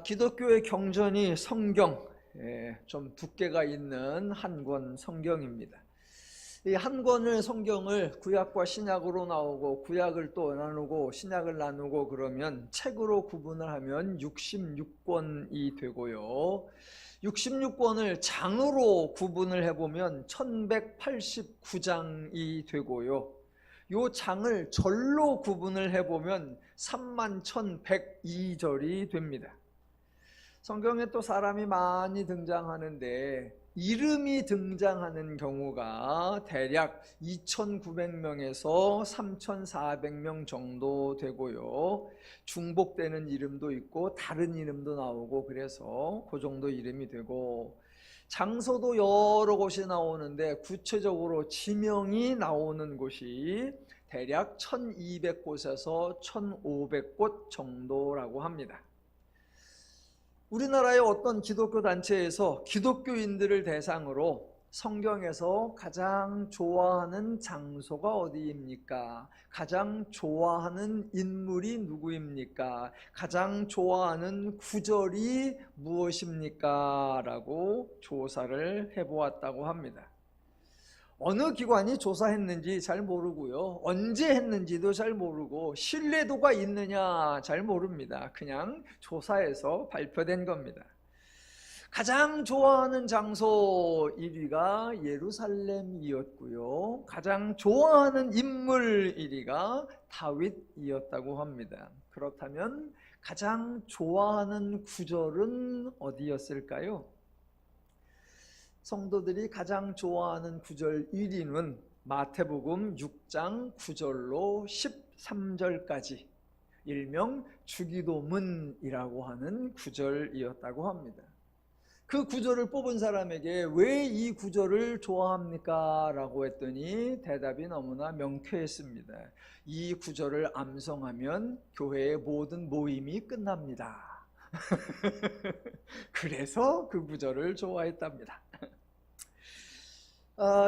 기독교의 경전이 성경, 좀 두께가 있는 한 권 성경입니다. 이 한 권의 성경을 구약과 신약으로 나오고 구약을 또 나누고 신약을 나누고 그러면 책으로 구분을 하면 66권이 되고요. 66권을 장으로 구분을 해보면 1189장이 되고요. 요 장을 절로 구분을 해보면 31,102절이 됩니다. 성경에 또 사람이 많이 등장하는데 이름이 등장하는 경우가 대략 2,900명에서 3,400명 정도 되고요. 중복되는 이름도 있고 다른 이름도 나오고 그래서 그 정도 이름이 되고, 장소도 여러 곳이 나오는데 구체적으로 지명이 나오는 곳이 대략 1,200곳에서 1,500곳 정도라고 합니다. 우리나라의 어떤 기독교 단체에서 기독교인들을 대상으로 성경에서 가장 좋아하는 장소가 어디입니까? 가장 좋아하는 인물이 누구입니까? 가장 좋아하는 구절이 무엇입니까? 라고 조사를 해보았다고 합니다. 어느 기관이 조사했는지 잘 모르고요. 언제 했는지도 잘 모르고 신뢰도가 있느냐 잘 모릅니다. 그냥 조사해서 발표된 겁니다. 가장 좋아하는 장소 1위가 예루살렘이었고요. 가장 좋아하는 인물 1위가 다윗이었다고 합니다. 그렇다면 가장 좋아하는 구절은 어디였을까요? 성도들이 가장 좋아하는 구절 1위는 마태복음 6장 9절로 13절까지 일명 주기도문이라고 하는 구절이었다고 합니다. 그 구절을 뽑은 사람에게 왜 이 구절을 좋아합니까? 라고 했더니 대답이 너무나 명쾌했습니다. 이 구절을 암송하면 교회의 모든 모임이 끝납니다. 그래서 그 구절을 좋아했답니다.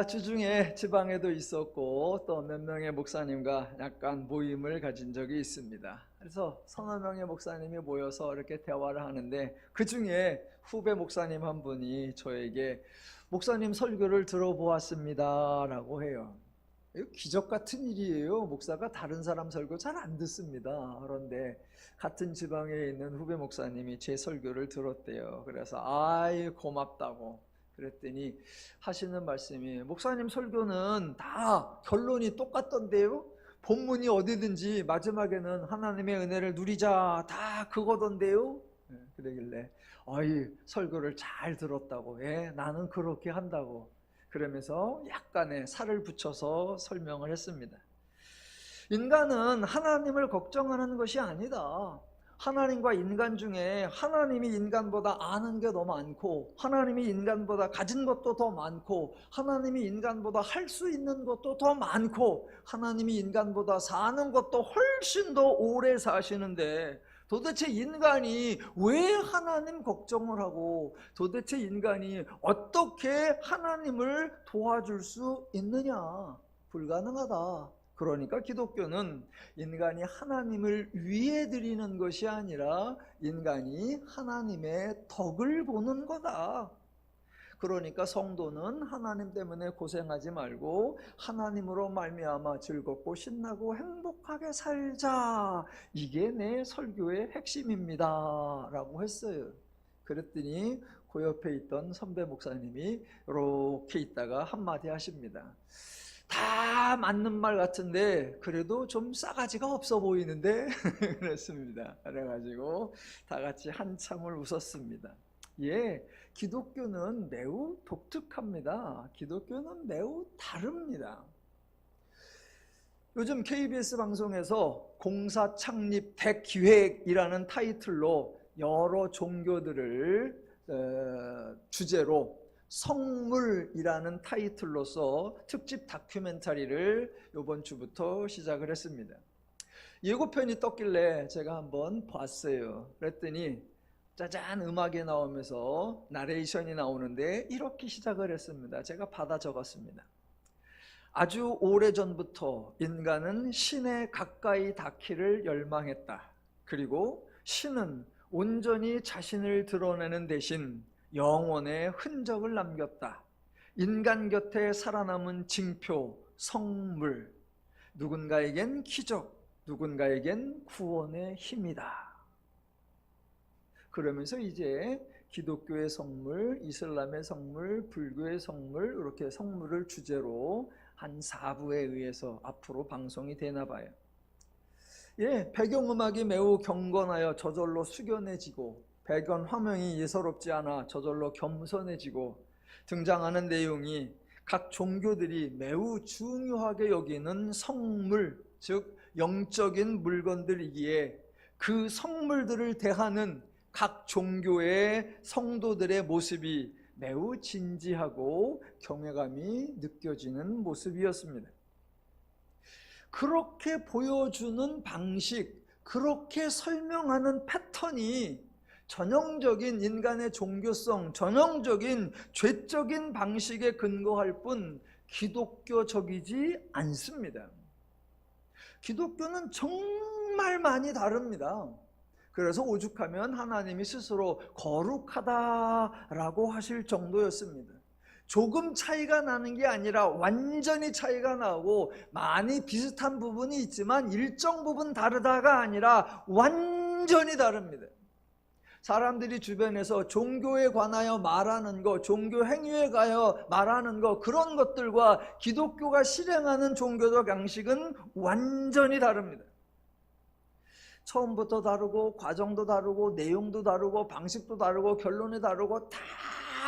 주중에 지방에도 있었고 또 몇 명의 목사님과 약간 모임을 가진 적이 있습니다. 그래서 서너 명의 목사님이 모여서 이렇게 대화를 하는데 그 중에 후배 목사님 한 분이 저에게 목사님 설교를 들어보았습니다 라고 해요. 기적 같은 일이에요. 목사가 다른 사람 설교 잘 안 듣습니다. 그런데 같은 지방에 있는 후배 목사님이 제 설교를 들었대요. 그래서 아이 고맙다고 그랬더니 하시는 말씀이, 목사님 설교는 다 결론이 똑같던데요? 본문이 어디든지 마지막에는 하나님의 은혜를 누리자 다 그거던데요? 그러길래 아이 설교를 잘 들었다고. 나는 그렇게 한다고. 그러면서 약간의 살을 붙여서 설명을 했습니다. 인간은 하나님을 걱정하는 것이 아니다. 하나님과 인간 중에 하나님이 인간보다 아는 게 더 많고 하나님이 인간보다 가진 것도 더 많고 하나님이 인간보다 할 수 있는 것도 더 많고 하나님이 인간보다 사는 것도 훨씬 더 오래 사시는데 도대체 인간이 왜 하나님 걱정을 하고 도대체 인간이 어떻게 하나님을 도와줄 수 있느냐? 불가능하다. 그러니까 기독교는 인간이 하나님을 위해 드리는 것이 아니라 인간이 하나님의 덕을 보는 거다. 그러니까 성도는 하나님 때문에 고생하지 말고 하나님으로 말미암아 즐겁고 신나고 행복하게 살자. 이게 내 설교의 핵심입니다 라고 했어요. 그랬더니 그 옆에 있던 선배 목사님이 이렇게 있다가 한마디 하십니다. 다 맞는 말 같은데 그래도 좀 싸가지가 없어 보이는데 그랬습니다. 그래가지고 다 같이 한참을 웃었습니다. 기독교는 매우 독특합니다. 기독교는 매우 다릅니다. 요즘 KBS 방송에서 공사 창립 대기획이라는 타이틀로 여러 종교들을 주제로 성물이라는 타이틀로서 특집 다큐멘터리를 이번 주부터 시작을 했습니다. 예고편이 떴길래 제가 한번 봤어요. 그랬더니 짜잔 음악이 나오면서 나레이션이 나오는데 이렇게 시작을 했습니다. 제가 받아 적었습니다. 아주 오래전부터 인간은 신에 가까이 닿기를 열망했다. 그리고 신은 온전히 자신을 드러내는 대신 영혼의 흔적을 남겼다. 인간 곁에 살아남은 징표, 성물, 누군가에겐 기적, 누군가에겐 구원의 힘이다. 그러면서 이제 기독교의 성물, 이슬람의 성물, 불교의 성물, 이렇게 성물을 주제로 한 4부에 의해서 앞으로 방송이 되나 봐요. 예, 배경음악이 매우 경건하여 저절로 숙연해지고, 배경 화면이 예사롭지 않아 저절로 겸손해지고, 등장하는 내용이 각 종교들이 매우 중요하게 여기는 성물, 즉 영적인 물건들이기에 그 성물들을 대하는 각 종교의 성도들의 모습이 매우 진지하고 경외감이 느껴지는 모습이었습니다. 그렇게 보여주는 방식, 그렇게 설명하는 패턴이 전형적인 인간의 종교성, 전형적인 죄적인 방식에 근거할 뿐 기독교적이지 않습니다. 기독교는 정말 많이 다릅니다. 그래서 오죽하면 하나님이 스스로 거룩하다라고 하실 정도였습니다. 조금 차이가 나는 게 아니라 완전히 차이가 나고, 많이 비슷한 부분이 있지만 일정 부분 다르다가 아니라 완전히 다릅니다. 사람들이 주변에서 종교에 관하여 말하는 것, 종교 행위에 관하여 말하는 것, 그런 것들과 기독교가 실행하는 종교적 양식은 완전히 다릅니다. 처음부터 다르고, 과정도 다르고, 내용도 다르고, 방식도 다르고, 결론이 다르고, 다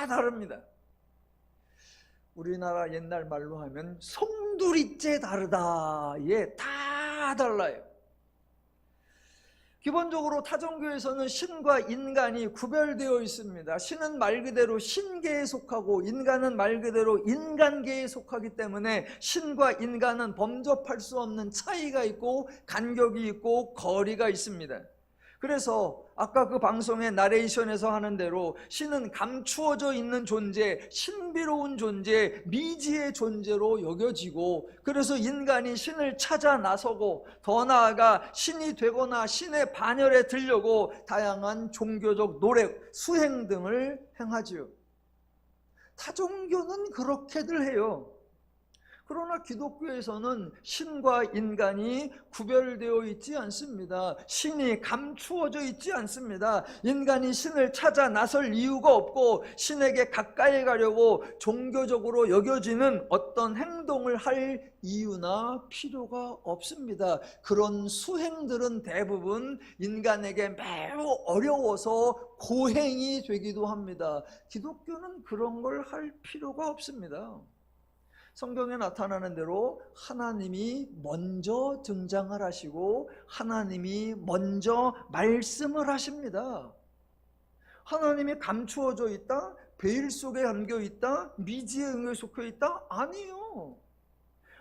다릅니다. 우리나라 옛날 말로 하면 송두리째 다르다. 예, 다 달라요. 기본적으로 타종교에서는 신과 인간이 구별되어 있습니다. 신은 말 그대로 신계에 속하고, 인간은 말 그대로 인간계에 속하기 때문에 신과 인간은 범접할 수 없는 차이가 있고, 간격이 있고, 거리가 있습니다. 그래서 아까 그 방송의 나레이션에서 하는 대로 신은 감추어져 있는 존재, 신비로운 존재, 미지의 존재로 여겨지고, 그래서 인간이 신을 찾아 나서고, 더 나아가 신이 되거나 신의 반열에 들려고 다양한 종교적 노력, 수행 등을 행하지요. 타종교는 그렇게들 해요. 그러나 기독교에서는 신과 인간이 구별되어 있지 않습니다. 신이 감추어져 있지 않습니다. 인간이 신을 찾아 나설 이유가 없고, 신에게 가까이 가려고 종교적으로 여겨지는 어떤 행동을 할 이유나 필요가 없습니다. 그런 수행들은 대부분 인간에게 매우 어려워서 고행이 되기도 합니다. 기독교는 그런 걸 할 필요가 없습니다. 성경에 나타나는 대로 하나님이 먼저 등장을 하시고, 하나님이 먼저 말씀을 하십니다. 하나님이 감추어져 있다? 베일 속에 담겨 있다? 미지의 응에 속해 있다? 아니요.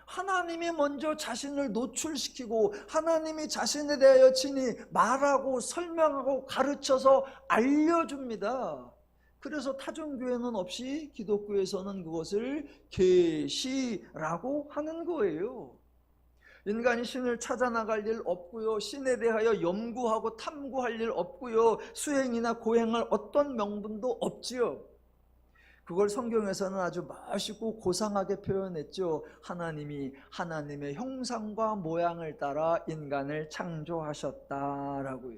하나님이 먼저 자신을 노출시키고, 하나님이 자신에 대하여 친히 말하고 설명하고 가르쳐서 알려줍니다. 그래서 타종교에는 없이 기독교에서는 그것을 계시라고 하는 거예요. 인간이 신을 찾아 나갈 일 없고요, 신에 대하여 연구하고 탐구할 일 없고요, 수행이나 고행할 어떤 명분도 없지요. 그걸 성경에서는 아주 멋있고 고상하게 표현했죠. 하나님이 하나님의 형상과 모양을 따라 인간을 창조하셨다라고요.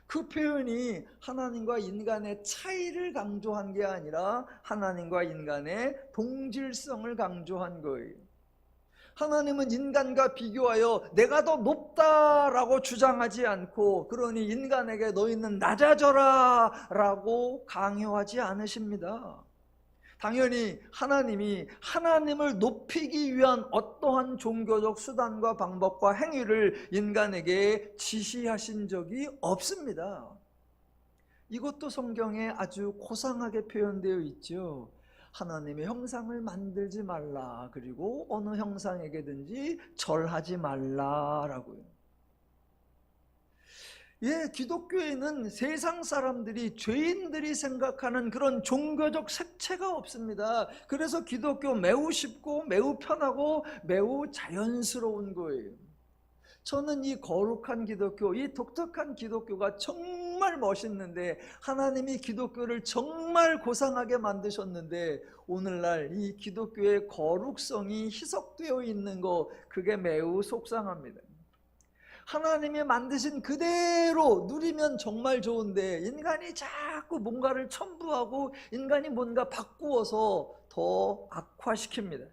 그 표현이 하나님과 인간의 차이를 강조한 게 아니라 하나님과 인간의 동질성을 강조한 거예요. 하나님은 인간과 비교하여 내가 더 높다라고 주장하지 않고, 그러니 인간에게 너희는 낮아져라 라고 강요하지 않으십니다. 당연히 하나님이 하나님을 높이기 위한 어떠한 종교적 수단과 방법과 행위를 인간에게 지시하신 적이 없습니다. 이것도 성경에 아주 고상하게 표현되어 있죠. 하나님의 형상을 만들지 말라, 그리고 어느 형상에게든지 절하지 말라라고요. 예, 기독교에는 세상 사람들이, 죄인들이 생각하는 그런 종교적 색채가 없습니다. 그래서 기독교 매우 쉽고 매우 편하고 매우 자연스러운 거예요. 저는 이 거룩한 기독교, 이 독특한 기독교가 정말 멋있는데, 하나님이 기독교를 정말 고상하게 만드셨는데 오늘날 이 기독교의 거룩성이 희석되어 있는 거, 그게 매우 속상합니다. 하나님이 만드신 그대로 누리면 정말 좋은데 인간이 자꾸 뭔가를 첨부하고 인간이 뭔가 바꾸어서 더 악화시킵니다.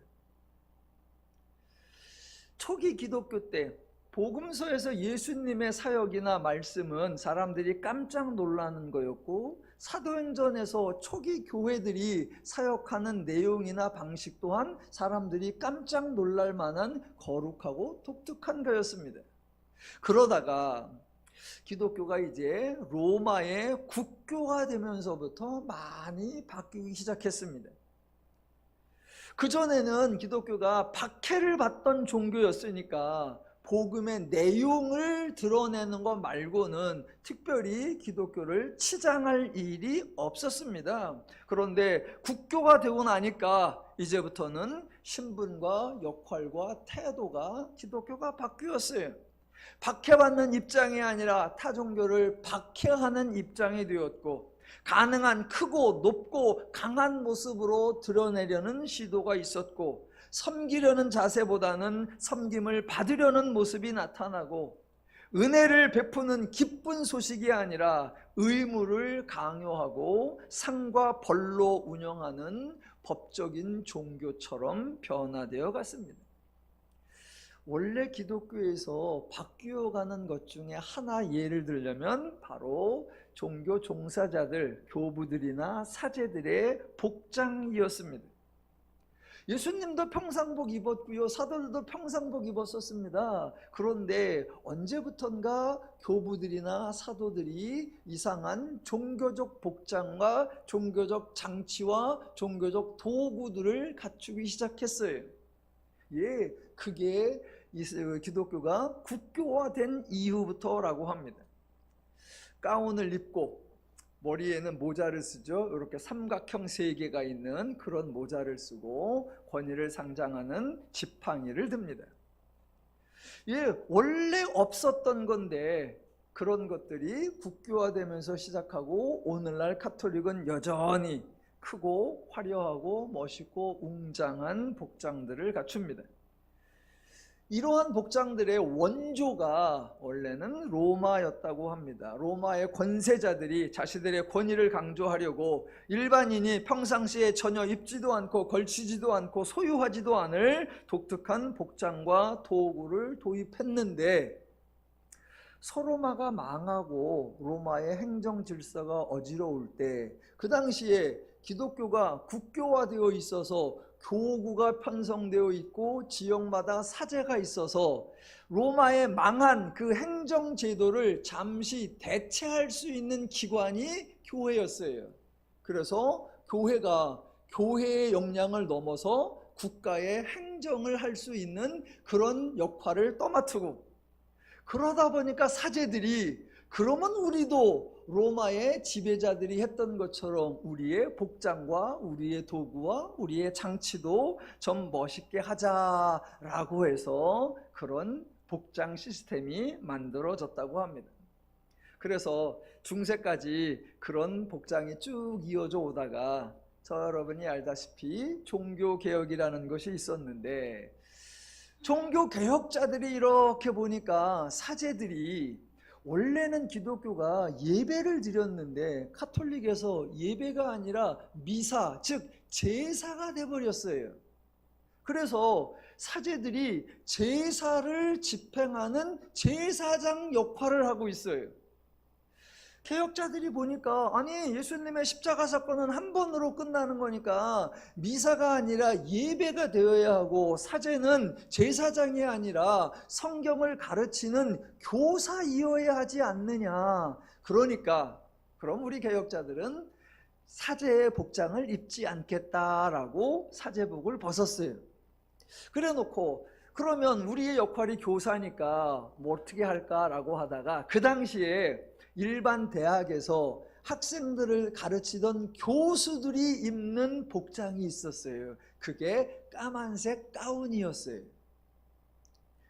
초기 기독교 때 복음서에서 예수님의 사역이나 말씀은 사람들이 깜짝 놀라는 거였고, 사도행전에서 초기 교회들이 사역하는 내용이나 방식 또한 사람들이 깜짝 놀랄 만한 거룩하고 독특한 거였습니다. 그러다가 기독교가 이제 로마의 국교가 되면서부터 많이 바뀌기 시작했습니다. 그전에는 기독교가 박해를 받던 종교였으니까 복음의 내용을 드러내는 것 말고는 특별히 기독교를 치장할 일이 없었습니다. 그런데 국교가 되고 나니까 이제부터는 신분과 역할과 태도가 기독교가 바뀌었어요. 박해받는 입장이 아니라 타 종교를 박해하는 입장이 되었고, 가능한 크고 높고 강한 모습으로 드러내려는 시도가 있었고, 섬기려는 자세보다는 섬김을 받으려는 모습이 나타나고, 은혜를 베푸는 기쁜 소식이 아니라 의무를 강요하고 상과 벌로 운영하는 법적인 종교처럼 변화되어 갔습니다. 원래 기독교에서 바뀌어가는 것 중에 하나 예를 들려면 바로 종교 종사자들, 교부들이나 사제들의 복장이었습니다. 예수님도 평상복 입었고요, 사도들도 평상복 입었었습니다. 그런데 언제부턴가 교부들이나 사도들이 이상한 종교적 복장과 종교적 장치와 종교적 도구들을 갖추기 시작했어요. 예, 그게 기독교가 국교화된 이후부터라고 합니다. 가운을 입고 머리에는 모자를 쓰죠. 이렇게 삼각형 3개가 있는 그런 모자를 쓰고 권위를 상징하는 지팡이를 듭니다. 예, 원래 없었던 건데 그런 것들이 국교화되면서 시작하고, 오늘날 카톨릭은 여전히 크고 화려하고 멋있고 웅장한 복장들을 갖춥니다. 이러한 복장들의 원조가 원래는 로마였다고 합니다. 로마의 권세자들이 자신들의 권위를 강조하려고 일반인이 평상시에 전혀 입지도 않고 걸치지도 않고 소유하지도 않을 독특한 복장과 도구를 도입했는데, 서로마가 망하고 로마의 행정 질서가 어지러울 때, 그 당시에 기독교가 국교화되어 있어서 교구가 편성되어 있고 지역마다 사제가 있어서 로마의 망한 그 행정 제도를 잠시 대체할 수 있는 기관이 교회였어요. 그래서 교회가 교회의 역량을 넘어서 국가의 행정을 할 수 있는 그런 역할을 떠맡고, 그러다 보니까 사제들이 그러면 우리도 로마의 지배자들이 했던 것처럼 우리의 복장과 우리의 도구와 우리의 장치도 좀 멋있게 하자라고 해서 그런 복장 시스템이 만들어졌다고 합니다. 그래서 중세까지 그런 복장이 쭉 이어져 오다가 여러분이 알다시피 종교개혁이라는 것이 있었는데, 종교개혁자들이 이렇게 보니까 사제들이 원래는 기독교가 예배를 드렸는데 카톨릭에서 예배가 아니라 미사, 즉 제사가 돼버렸어요. 그래서 사제들이 제사를 집행하는 제사장 역할을 하고 있어요. 개혁자들이 보니까 아니, 예수님의 십자가 사건은 한 번으로 끝나는 거니까 미사가 아니라 예배가 되어야 하고, 사제는 제사장이 아니라 성경을 가르치는 교사이어야 하지 않느냐. 그러니까 그럼 우리 개혁자들은 사제의 복장을 입지 않겠다라고 사제복을 벗었어요. 그래 놓고 그러면 우리의 역할이 교사니까 뭐 어떻게 할까라고 하다가, 그 당시에 일반 대학에서 학생들을 가르치던 교수들이 입는 복장이 있었어요. 그게 까만색 가운이었어요.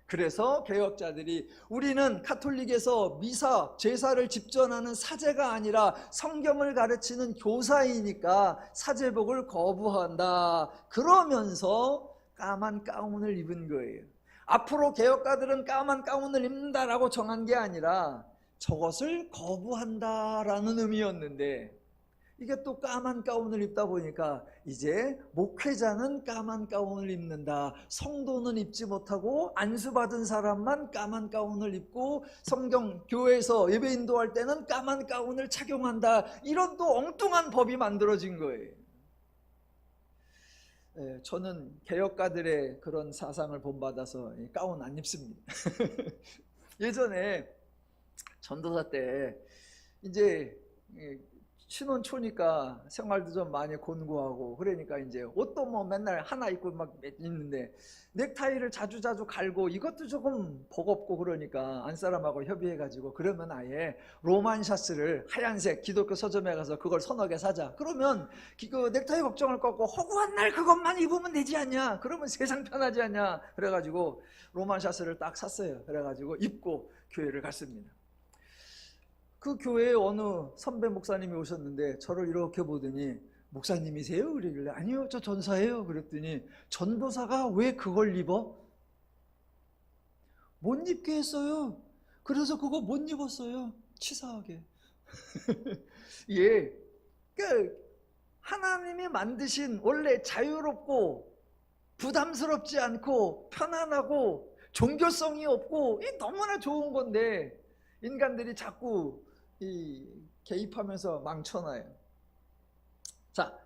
그래서 개혁자들이 우리는 가톨릭에서 미사, 제사를 집전하는 사제가 아니라 성경을 가르치는 교사이니까 사제복을 거부한다. 그러면서 까만 가운을 입은 거예요. 앞으로 개혁가들은 까만 가운을 입는다라고 정한 게 아니라 저것을 거부한다라는 의미였는데, 이게 또 까만 가운을 입다 보니까 이제 목회자는 까만 가운을 입는다, 성도는 입지 못하고 안수받은 사람만 까만 가운을 입고 성경 교회에서 예배 인도할 때는 까만 가운을 착용한다, 이런 또 엉뚱한 법이 만들어진 거예요. 저는 개혁가들의 그런 사상을 본받아서 가운 안 입습니다. 예전에 전도사 때 이제 신혼 초니까 생활도 좀 많이 곤고하고 그러니까 이제 옷도 뭐 맨날 하나 입고 막 입는데 넥타이를 자주 갈고 이것도 조금 버겁고 그러니까 안사람하고 협의해가지고 그러면 아예 로만 샤스를 하얀색 기독교 서점에 가서 그걸 서너 개 사자. 그러면 그 넥타이 걱정을 꺾고 허구한 날 그것만 입으면 되지 않냐? 그러면 세상 편하지 않냐? 그래가지고 로만 샤스를 딱 샀어요. 그래가지고 입고 교회를 갔습니다. 그 교회에 어느 선배 목사님이 오셨는데 저를 이렇게 보더니 목사님이세요? 그러길래 아니요, 저 전사예요. 그랬더니 전도사가 왜 그걸 입어? 못 입게 했어요. 그래서 그거 못 입었어요. 치사하게. 예, 그러니까 하나님이 만드신 원래 자유롭고 부담스럽지 않고 편안하고 종교성이 없고 너무나 좋은 건데 인간들이 자꾸 개입하면서 망쳐놔요. 자,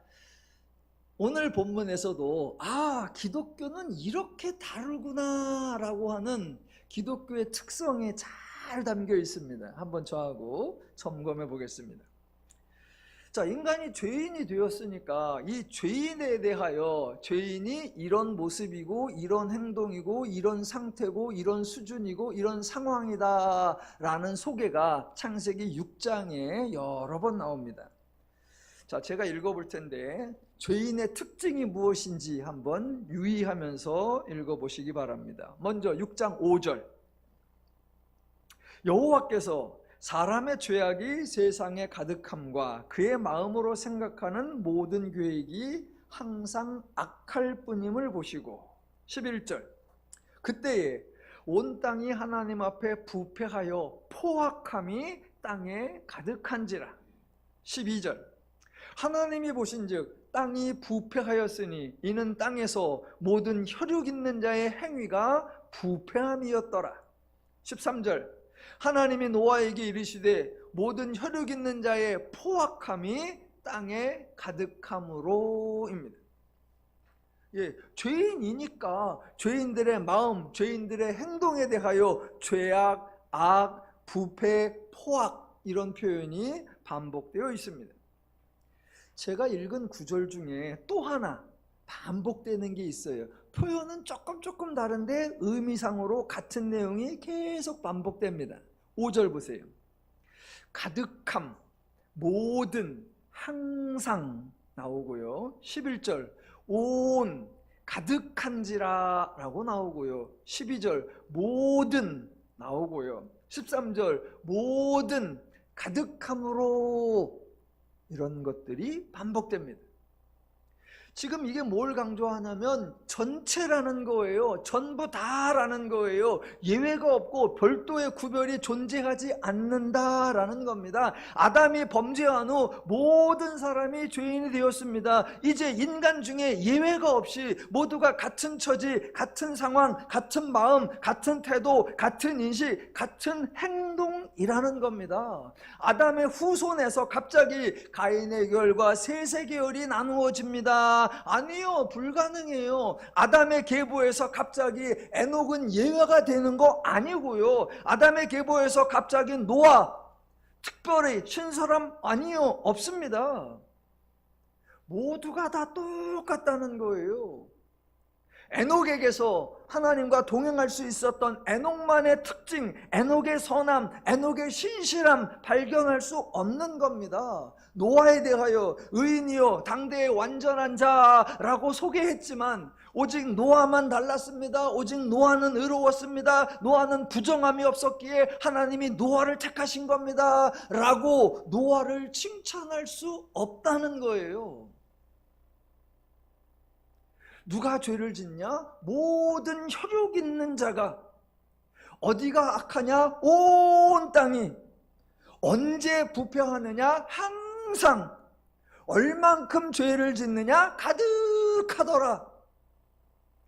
오늘 본문에서도 기독교는 이렇게 다르구나 라고 하는 기독교의 특성이 잘 담겨 있습니다. 한번 저하고 점검해 보겠습니다. 자, 인간이 죄인이 되었으니까 이 죄인에 대하여 죄인이 이런 모습이고 이런 행동이고 이런 상태고 이런 수준이고 이런 상황이다 라는 소개가 창세기 6장에 여러 번 나옵니다. 자, 제가 읽어볼 텐데 죄인의 특징이 무엇인지 한번 유의하면서 읽어보시기 바랍니다. 먼저 6장 5절, 여호와께서 사람의 죄악이 세상에 가득함과 그의 마음으로 생각하는 모든 계획이 항상 악할 뿐임을 보시고, 11절, 그때에 온 땅이 하나님 앞에 부패하여 포악함이 땅에 가득한지라. 12절, 하나님이 보신즉 땅이 부패하였으니 이는 땅에서 모든 혈육 있는 자의 행위가 부패함이었더라. 13절, 하나님이 노아에게 이르시되 모든 혈육 있는 자의 포악함이 땅에 가득함으로입니다. 예, 죄인이니까 죄인들의 마음, 죄인들의 행동에 대하여 죄악, 악, 부패, 포악 이런 표현이 반복되어 있습니다. 제가 읽은 구절 중에 또 하나 반복되는 게 있어요. 표현은 조금 다른데 의미상으로 같은 내용이 계속 반복됩니다. 5절 보세요. 가득함, 모든, 항상 나오고요. 11절 온, 가득한지라 라고 나오고요. 12절 모든 나오고요. 13절 모든, 가득함으로, 이런 것들이 반복됩니다. 지금 이게 뭘 강조하냐면 전체라는 거예요. 전부 다라는 거예요. 예외가 없고 별도의 구별이 존재하지 않는다라는 겁니다. 아담이 범죄한 후 모든 사람이 죄인이 되었습니다. 이제 인간 중에 예외가 없이 모두가 같은 처지, 같은 상황, 같은 마음, 같은 태도, 같은 인식, 같은 행동이라는 겁니다. 아담의 후손에서 갑자기 가인의 계열과 셋의 계열이 나누어집니다. 아니요, 불가능해요. 아담의 계보에서 갑자기 에녹은 예외가 되는 거 아니고요. 아담의 계보에서 갑자기 노아, 특별히 신사람 아니요, 없습니다. 모두가 다 똑같다는 거예요. 에녹에게서 하나님과 동행할 수 있었던 에녹만의 특징, 에녹의 선함, 에녹의 신실함 발견할 수 없는 겁니다. 노아에 대하여 의인이요 당대의 완전한 자라고 소개했지만 오직 노아만 달랐습니다. 오직 노아는 의로웠습니다. 노아는 부정함이 없었기에 하나님이 노아를 택하신 겁니다 라고 노아를 칭찬할 수 없다는 거예요. 누가 죄를 짓냐? 모든 혈육 있는 자가. 어디가 악하냐? 온 땅이. 언제 부패하느냐? 항상. 얼만큼 죄를 짓느냐? 가득하더라.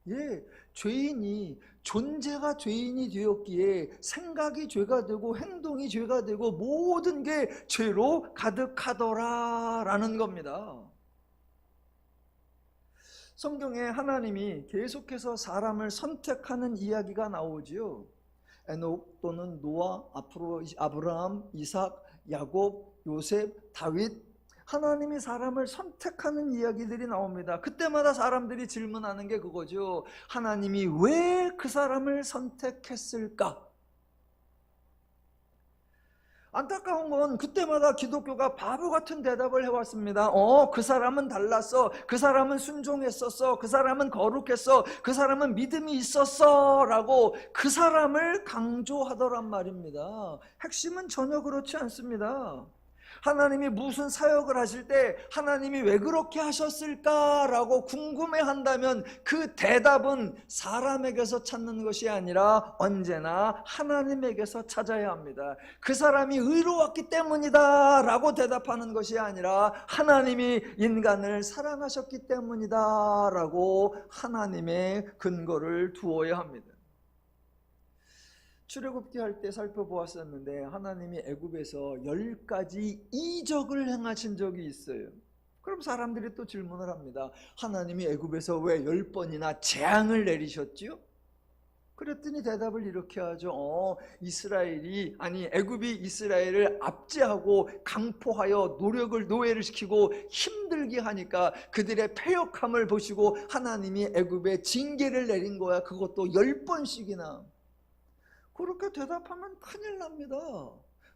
예, 죄인이, 존재가 죄인이 되었기에 생각이 죄가 되고 행동이 죄가 되고 모든 게 죄로 가득하더라 라는 겁니다. 성경에 하나님이 계속해서 사람을 선택하는 이야기가 나오지요. 에녹 또는 노아, 앞으로 아브라함, 이삭, 야곱, 요셉, 다윗, 하나님이 사람을 선택하는 이야기들이 나옵니다. 그때마다 사람들이 질문하는 게 그거죠. 하나님이 왜 그 사람을 선택했을까? 안타까운 건 그때마다 기독교가 바보 같은 대답을 해왔습니다. 그 사람은 달랐어. 그 사람은 순종했었어. 그 사람은 거룩했어. 그 사람은 믿음이 있었어 라고 그 사람을 강조하더란 말입니다. 핵심은 전혀 그렇지 않습니다. 하나님이 무슨 사역을 하실 때 하나님이 왜 그렇게 하셨을까라고 궁금해한다면 그 대답은 사람에게서 찾는 것이 아니라 언제나 하나님에게서 찾아야 합니다. 그 사람이 의로웠기 때문이다 라고 대답하는 것이 아니라 하나님이 인간을 사랑하셨기 때문이다 라고 하나님의 근거를 두어야 합니다. 출애굽기 할 때 살펴보았었는데 하나님이 애굽에서 10가지 이적을 행하신 적이 있어요. 그럼 사람들이 또 질문을 합니다. 하나님이 애굽에서 왜 10번이나 재앙을 내리셨지요? 그랬더니 대답을 이렇게 하죠. 애굽이 이스라엘을 압제하고 강포하여 노예를 시키고 힘들게 하니까 그들의 패역함을 보시고 하나님이 애굽에 징계를 내린 거야. 그것도 10번씩이나. 그렇게 대답하면 큰일 납니다.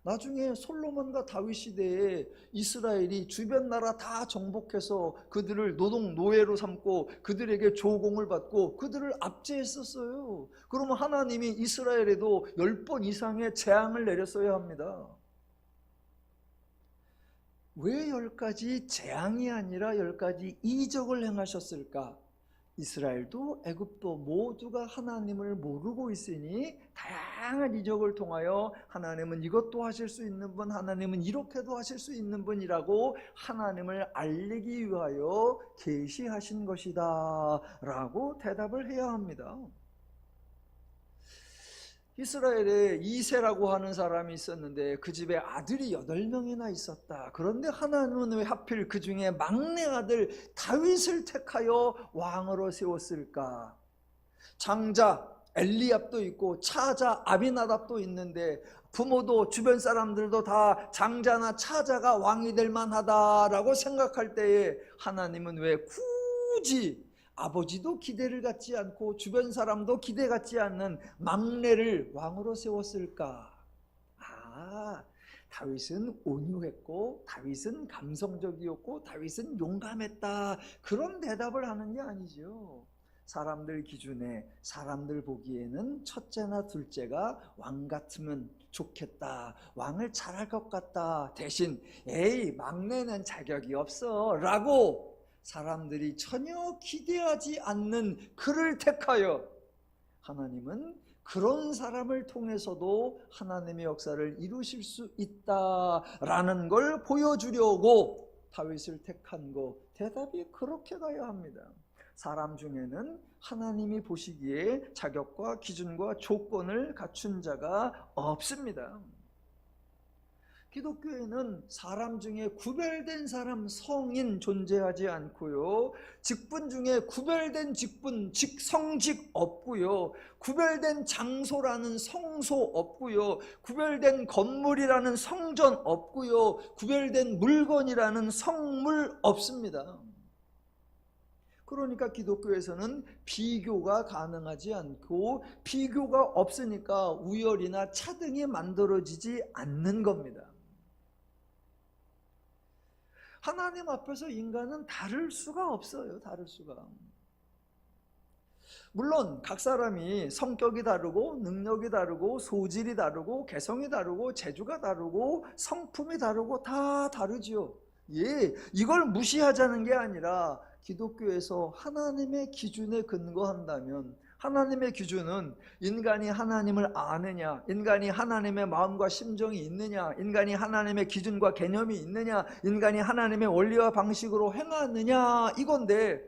나중에 솔로몬과 다윗 시대에 이스라엘이 주변 나라 다 정복해서 그들을 노예로 삼고 그들에게 조공을 받고 그들을 압제했었어요. 그러면 하나님이 이스라엘에도 10번 이상의 재앙을 내렸어야 합니다. 왜 10가지 재앙이 아니라 10가지 이적을 행하셨을까? 이스라엘도 애굽도 모두가 하나님을 모르고 있으니 다양한 이적을 통하여 하나님은 이것도 하실 수 있는 분, 하나님은 이렇게도 하실 수 있는 분이라고 하나님을 알리기 위하여 계시하신 것이다 라고 대답을 해야 합니다. 이스라엘에 이세라고 하는 사람이 있었는데 그 집에 아들이 8명이나 있었다. 그런데 하나님은 왜 하필 그 중에 막내 아들 다윗을 택하여 왕으로 세웠을까? 장자 엘리압도 있고 차자 아비나답도 있는데 부모도 주변 사람들도 다 장자나 차자가 왕이 될 만하다라고 생각할 때에 하나님은 왜 굳이 아버지도 기대를 갖지 않고 주변 사람도 기대 갖지 않는 막내를 왕으로 세웠을까? 다윗은 온유했고 다윗은 감성적이었고 다윗은 용감했다. 그런 대답을 하는 게 아니죠. 사람들 기준에 사람들 보기에는 첫째나 둘째가 왕 같으면 좋겠다. 왕을 잘할 것 같다. 대신 막내는 자격이 없어 라고 사람들이 전혀 기대하지 않는 그를 택하여 하나님은 그런 사람을 통해서도 하나님의 역사를 이루실 수 있다라는 걸 보여주려고 다윗을 택한 거. 대답이 그렇게 가야 합니다. 사람 중에는 하나님이 보시기에 자격과 기준과 조건을 갖춘 자가 없습니다. 기독교에는 사람 중에 구별된 사람, 성인 존재하지 않고요. 직분 중에 구별된 직분, 성직 없고요. 구별된 장소라는 성소 없고요. 구별된 건물이라는 성전 없고요. 구별된 물건이라는 성물 없습니다. 그러니까 기독교에서는 비교가 가능하지 않고, 비교가 없으니까 우열이나 차등이 만들어지지 않는 겁니다. 하나님 앞에서 인간은 다를 수가 없어요. 다를 수가. 물론 각 사람이 성격이 다르고 능력이 다르고 소질이 다르고 개성이 다르고 재주가 다르고 성품이 다르고 다 다르지요. 예, 이걸 무시하자는 게 아니라 기독교에서 하나님의 기준에 근거한다면, 하나님의 기준은 인간이 하나님을 아느냐, 인간이 하나님의 마음과 심정이 있느냐, 인간이 하나님의 기준과 개념이 있느냐, 인간이 하나님의 원리와 방식으로 행하느냐, 이건데,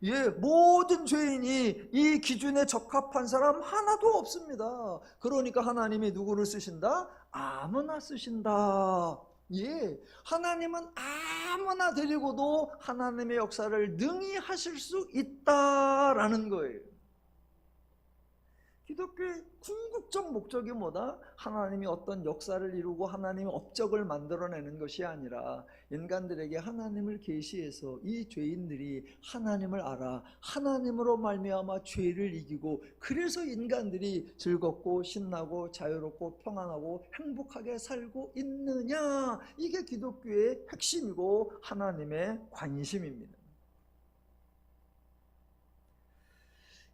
예, 모든 죄인이 이 기준에 적합한 사람 하나도 없습니다. 그러니까 하나님이 누구를 쓰신다? 아무나 쓰신다. 예, 하나님은 아무나 데리고도 하나님의 역사를 능히 하실 수 있다라는 거예요. 기독교의 궁극적 목적이 뭐다? 하나님이 어떤 역사를 이루고 하나님의 업적을 만들어내는 것이 아니라 인간들에게 하나님을 계시해서 이 죄인들이 하나님을 알아 하나님으로 말미암아 죄를 이기고, 그래서 인간들이 즐겁고 신나고 자유롭고 평안하고 행복하게 살고 있느냐, 이게 기독교의 핵심이고 하나님의 관심입니다.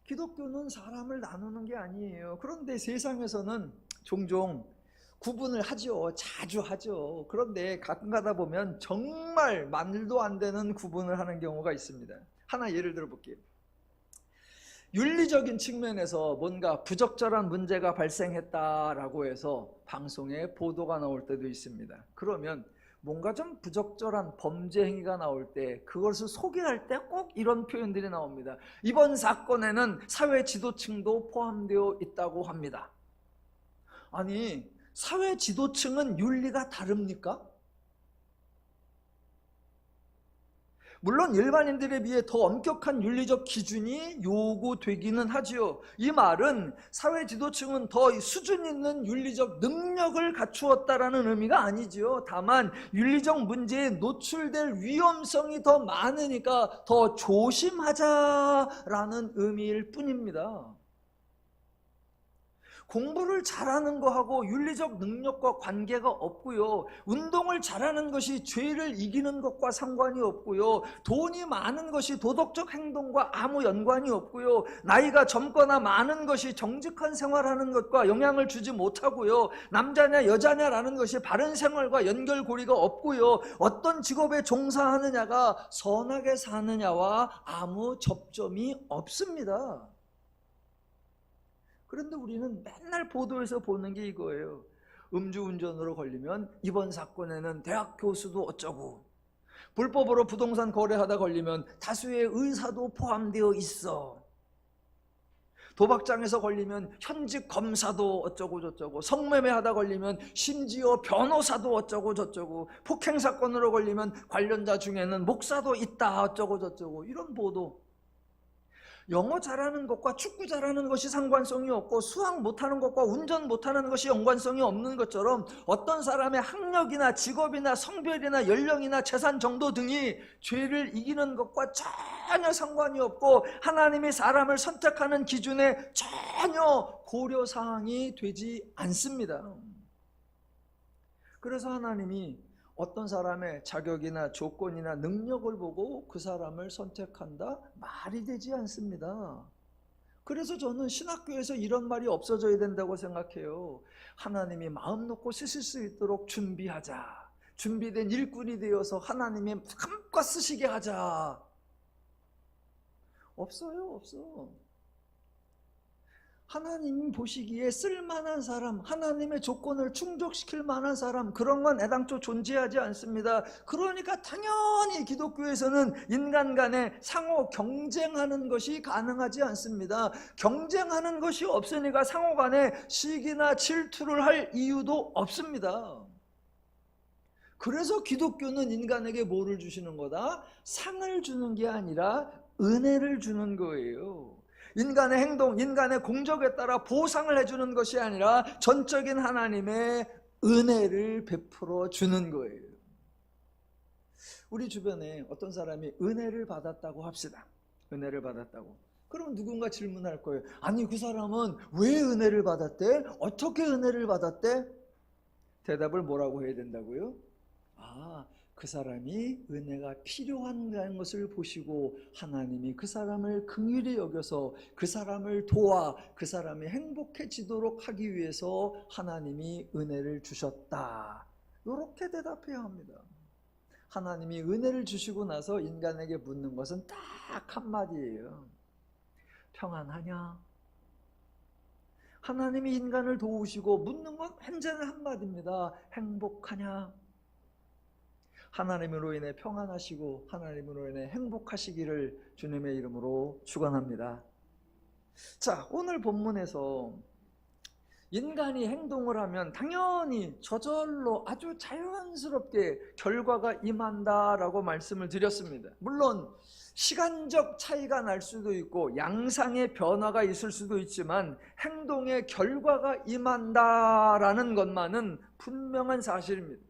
기독교는 사람을 나누는 게 아니에요. 그런데 세상에서는 종종 구분을 하죠. 자주 하죠. 그런데 가끔 가다 보면 정말 말도 안 되는 구분을 하는 경우가 있습니다. 하나 예를 들어 볼게요. 윤리적인 측면에서 뭔가 부적절한 문제가 발생했다라고 해서 방송에 보도가 나올 때도 있습니다. 그러면 뭔가 좀 부적절한 범죄 행위가 나올 때 그것을 소개할 때 꼭 이런 표현들이 나옵니다. 이번 사건에는 사회 지도층도 포함되어 있다고 합니다. 아니, 사회 지도층은 윤리가 다릅니까? 물론 일반인들에 비해 더 엄격한 윤리적 기준이 요구되기는 하지요. 이 말은 사회 지도층은 더 수준 있는 윤리적 능력을 갖추었다라는 의미가 아니지요. 다만 윤리적 문제에 노출될 위험성이 더 많으니까 더 조심하자라는 의미일 뿐입니다. 공부를 잘하는 거하고 윤리적 능력과 관계가 없고요. 운동을 잘하는 것이 죄를 이기는 것과 상관이 없고요. 돈이 많은 것이 도덕적 행동과 아무 연관이 없고요. 나이가 젊거나 많은 것이 정직한 생활하는 것과 영향을 주지 못하고요. 남자냐 여자냐라는 것이 바른 생활과 연결고리가 없고요. 어떤 직업에 종사하느냐가 선하게 사느냐와 아무 접점이 없습니다. 그런데 우리는 맨날 보도에서 보는 게 이거예요. 음주운전으로 걸리면 이번 사건에는 대학 교수도 어쩌고, 불법으로 부동산 거래하다 걸리면 다수의 의사도 포함되어 있어, 도박장에서 걸리면 현직 검사도 어쩌고 저쩌고, 성매매하다 걸리면 심지어 변호사도 어쩌고 저쩌고, 폭행사건으로 걸리면 관련자 중에는 목사도 있다 어쩌고 저쩌고, 이런 보도. 영어 잘하는 것과 축구 잘하는 것이 상관성이 없고 수학 못하는 것과 운전 못하는 것이 연관성이 없는 것처럼 어떤 사람의 학력이나 직업이나 성별이나 연령이나 재산 정도 등이 죄를 이기는 것과 전혀 상관이 없고 하나님이 사람을 선택하는 기준에 전혀 고려사항이 되지 않습니다. 그래서 하나님이 어떤 사람의 자격이나 조건이나 능력을 보고 그 사람을 선택한다? 말이 되지 않습니다. 그래서 저는 신학교에서 이런 말이 없어져야 된다고 생각해요. 하나님이 마음 놓고 쓰실 수 있도록 준비하자. 준비된 일꾼이 되어서 하나님이 마음껏 쓰시게 하자. 없어요, 없어. 하나님 보시기에 쓸만한 사람, 하나님의 조건을 충족시킬 만한 사람, 그런 건 애당초 존재하지 않습니다. 그러니까 당연히 기독교에서는 인간 간에 상호 경쟁하는 것이 가능하지 않습니다. 경쟁하는 것이 없으니까 상호 간에 시기나 질투를 할 이유도 없습니다. 그래서 기독교는 인간에게 뭐를 주시는 거다? 상을 주는 게 아니라 은혜를 주는 거예요. 인간의 행동, 인간의 공적에 따라 보상을 해주는 것이 아니라 전적인 하나님의 은혜를 베풀어 주는 거예요. 우리 주변에 어떤 사람이 은혜를 받았다고 합시다. 은혜를 받았다고. 그럼 누군가 질문할 거예요. 아니, 그 사람은 왜 은혜를 받았대? 어떻게 은혜를 받았대? 대답을 뭐라고 해야 된다고요? 그 사람이 은혜가 필요한 것을 보시고 하나님이 그 사람을 긍휼히 여겨서 그 사람을 도와 그 사람이 행복해지도록 하기 위해서 하나님이 은혜를 주셨다. 이렇게 대답해야 합니다. 하나님이 은혜를 주시고 나서 인간에게 묻는 것은 딱 한마디예요. 평안하냐? 하나님이 인간을 도우시고 묻는 건 현재는 한마디입니다. 행복하냐? 하나님으로 인해 평안하시고 하나님으로 인해 행복하시기를 주님의 이름으로 축원합니다. 자, 오늘 본문에서 인간이 행동을 하면 당연히 저절로 아주 자연스럽게 결과가 임한다라고 말씀을 드렸습니다. 물론 시간적 차이가 날 수도 있고 양상의 변화가 있을 수도 있지만 행동의 결과가 임한다라는 것만은 분명한 사실입니다.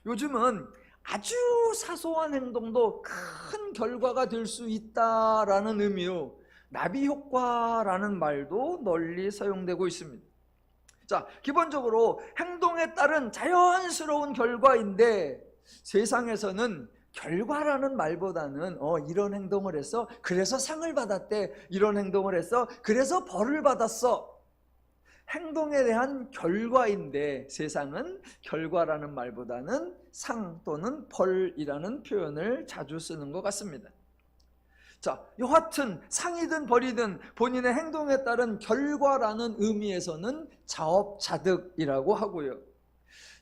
요즘은 아주 사소한 행동도 큰 결과가 될 수 있다라는 의미로 나비 효과라는 말도 널리 사용되고 있습니다. 자, 기본적으로 행동에 따른 자연스러운 결과인데 세상에서는 결과라는 말보다는 이런 행동을 했어 그래서 상을 받았대, 이런 행동을 했어 그래서 벌을 받았어, 행동에 대한 결과인데 세상은 결과라는 말보다는 상 또는 벌이라는 표현을 자주 쓰는 것 같습니다. 자, 여하튼 상이든 벌이든 본인의 행동에 따른 결과라는 의미에서는 자업자득이라고 하고요.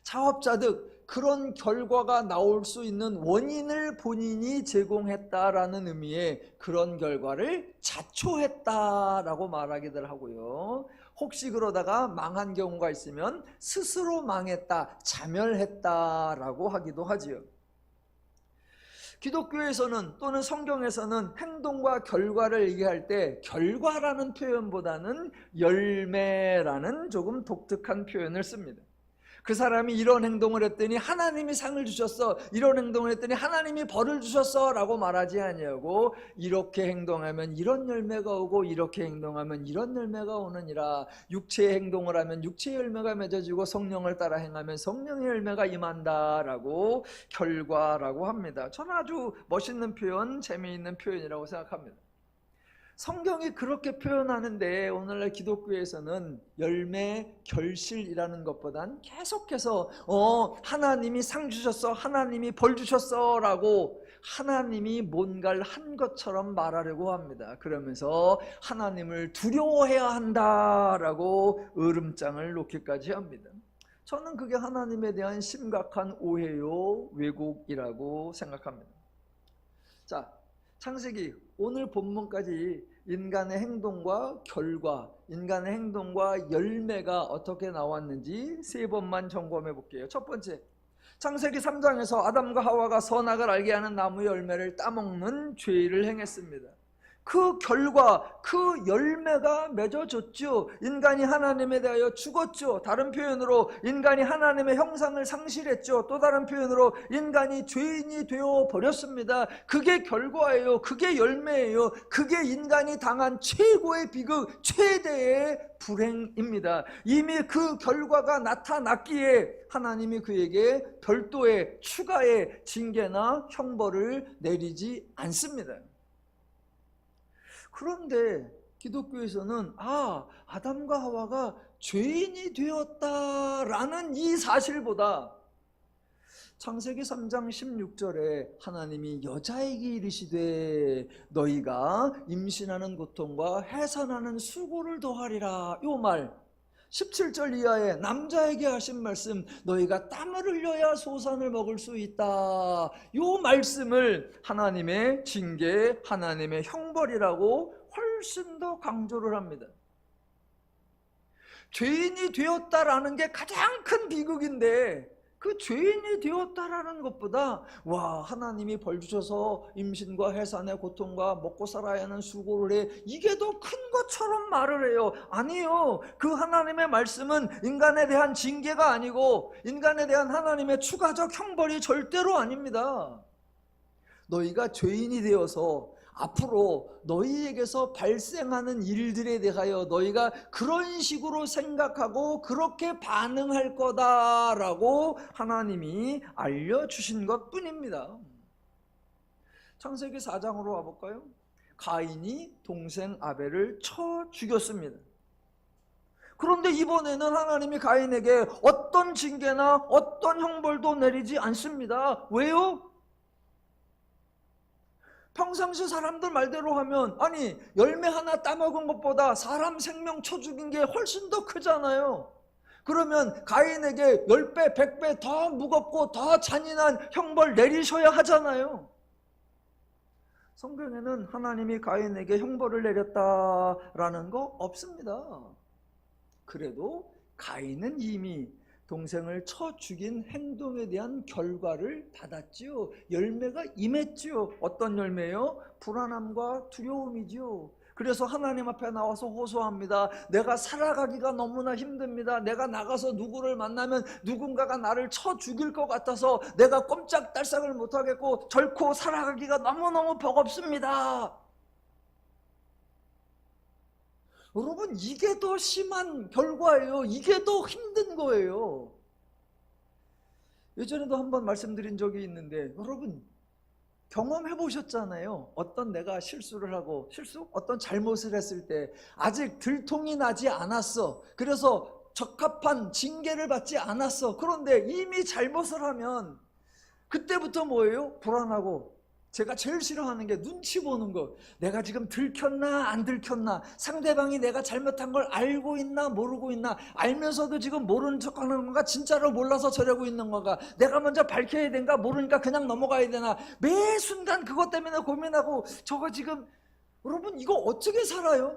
자업자득, 그런 결과가 나올 수 있는 원인을 본인이 제공했다라는 의미의 그런 결과를 자초했다라고 말하기들 하고요. 혹시 그러다가 망한 경우가 있으면 스스로 망했다, 자멸했다라고 하기도 하지요. 기독교에서는 또는 성경에서는 행동과 결과를 얘기할 때 결과라는 표현보다는 열매라는 조금 독특한 표현을 씁니다. 그 사람이 이런 행동을 했더니 하나님이 상을 주셨어, 이런 행동을 했더니 하나님이 벌을 주셨어 라고 말하지 아니하고 이렇게 행동하면 이런 열매가 오고 이렇게 행동하면 이런 열매가 오느니라. 육체의 행동을 하면 육체의 열매가 맺어지고 성령을 따라 행하면 성령의 열매가 임한다라고 결과라고 합니다. 저는 아주 멋있는 표현, 재미있는 표현이라고 생각합니다. 성경이 그렇게 표현하는데 오늘날 기독교에서는 열매, 결실이라는 것보단 계속해서 하나님이 상 주셨어, 하나님이 벌 주셨어 라고 하나님이 뭔가를 한 것처럼 말하려고 합니다. 그러면서 하나님을 두려워해야 한다라고 으름장을 놓기까지 합니다. 저는 그게 하나님에 대한 심각한 오해요, 왜곡이라고 생각합니다. 자, 창세기 오늘 본문까지 인간의 행동과 결과, 인간의 행동과 열매가 어떻게 나왔는지 세 번만 점검해 볼게요. 첫 번째, 창세기 3장에서 아담과 하와가 선악을 알게 하는 나무의 열매를 따먹는 죄를 행했습니다. 그 결과, 그 열매가 맺어졌죠. 인간이 하나님에 대하여 죽었죠. 다른 표현으로 인간이 하나님의 형상을 상실했죠. 또 다른 표현으로 인간이 죄인이 되어 버렸습니다. 그게 결과예요. 그게 열매예요. 그게 인간이 당한 최고의 비극, 최대의 불행입니다. 이미 그 결과가 나타났기에 하나님이 그에게 별도의 추가의 징계나 형벌을 내리지 않습니다. 그런데 기독교에서는 아담과 하와가 죄인이 되었다라는 이 사실보다 창세기 3장 16절에 하나님이 여자에게 이르시되 너희가 임신하는 고통과 해산하는 수고를 더하리라, 이 말 17절 이하에 남자에게 하신 말씀, 너희가 땀을 흘려야 소산을 먹을 수 있다, 이 말씀을 하나님의 징계, 하나님의 형벌이라고 훨씬 더 강조를 합니다. 죄인이 되었다라는 게 가장 큰 비극인데 그 죄인이 되었다라는 것보다 하나님이 벌 주셔서 임신과 해산의 고통과 먹고 살아야 하는 수고를 해, 이게 더 큰 것처럼 말을 해요. 아니요, 그 하나님의 말씀은 인간에 대한 징계가 아니고 인간에 대한 하나님의 추가적 형벌이 절대로 아닙니다. 너희가 죄인이 되어서 앞으로 너희에게서 발생하는 일들에 대하여 너희가 그런 식으로 생각하고 그렇게 반응할 거다라고 하나님이 알려주신 것뿐입니다. 창세기 4장으로 와볼까요? 가인이 동생 아벨을 쳐 죽였습니다. 그런데 이번에는 하나님이 가인에게 어떤 징계나 어떤 형벌도 내리지 않습니다. 왜요? 평상시 사람들 말대로 하면 아니 열매 하나 따먹은 것보다 사람 생명 쳐 죽인 게 훨씬 더 크잖아요. 그러면 가인에게 10배, 100배 더 무겁고 더 잔인한 형벌 내리셔야 하잖아요. 성경에는 하나님이 가인에게 형벌을 내렸다라는 거 없습니다. 그래도 가인은 이미 동생을 쳐 죽인 행동에 대한 결과를 받았지요. 열매가 임했지요. 어떤 열매요? 불안함과 두려움이지요. 그래서 하나님 앞에 나와서 호소합니다. 내가 살아가기가 너무나 힘듭니다. 내가 나가서 누구를 만나면 누군가가 나를 쳐 죽일 것 같아서 내가 꼼짝달싹을 못하겠고 결코 살아가기가 너무너무 버겁습니다. 여러분, 이게 더 심한 결과예요. 이게 더 힘든 거예요. 예전에도 한번 말씀드린 적이 있는데 여러분 경험해 보셨잖아요. 어떤 내가 실수를 하고 어떤 잘못을 했을 때 아직 들통이 나지 않았어. 그래서 적합한 징계를 받지 않았어. 그런데 이미 잘못을 하면 그때부터 뭐예요? 불안하고 제가 제일 싫어하는 게 눈치 보는 거. 내가 지금 들켰나 안 들켰나, 상대방이 내가 잘못한 걸 알고 있나 모르고 있나, 알면서도 지금 모르는 척하는 건가, 진짜로 몰라서 저러고 있는 건가, 내가 먼저 밝혀야 되는가, 모르니까 그냥 넘어가야 되나, 매 순간 그것 때문에 고민하고 저거 지금 여러분 이거 어떻게 살아요?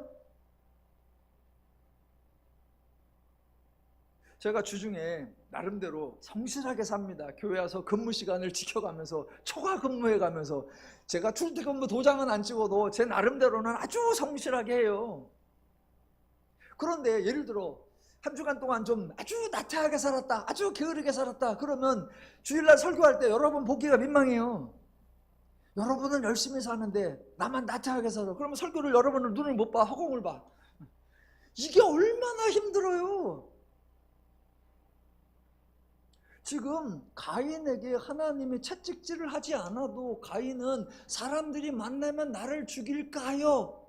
제가 주중에 나름대로 성실하게 삽니다. 교회 와서 근무 시간을 지켜가면서 초과 근무해가면서 제가 출퇴근부 도장은 안 찍어도 제 나름대로는 아주 성실하게 해요. 그런데 예를 들어 한 주간 동안 좀 아주 나태하게 살았다, 아주 게으르게 살았다 그러면 주일날 설교할 때 여러분 보기가 민망해요. 여러분은 열심히 사는데 나만 나태하게 살아. 그러면 설교를 여러분은 눈을 못 봐, 허공을 봐. 이게 얼마나 힘들어요. 지금 가인에게 하나님이 채찍질을 하지 않아도 가인은 사람들이 만나면 나를 죽일까요?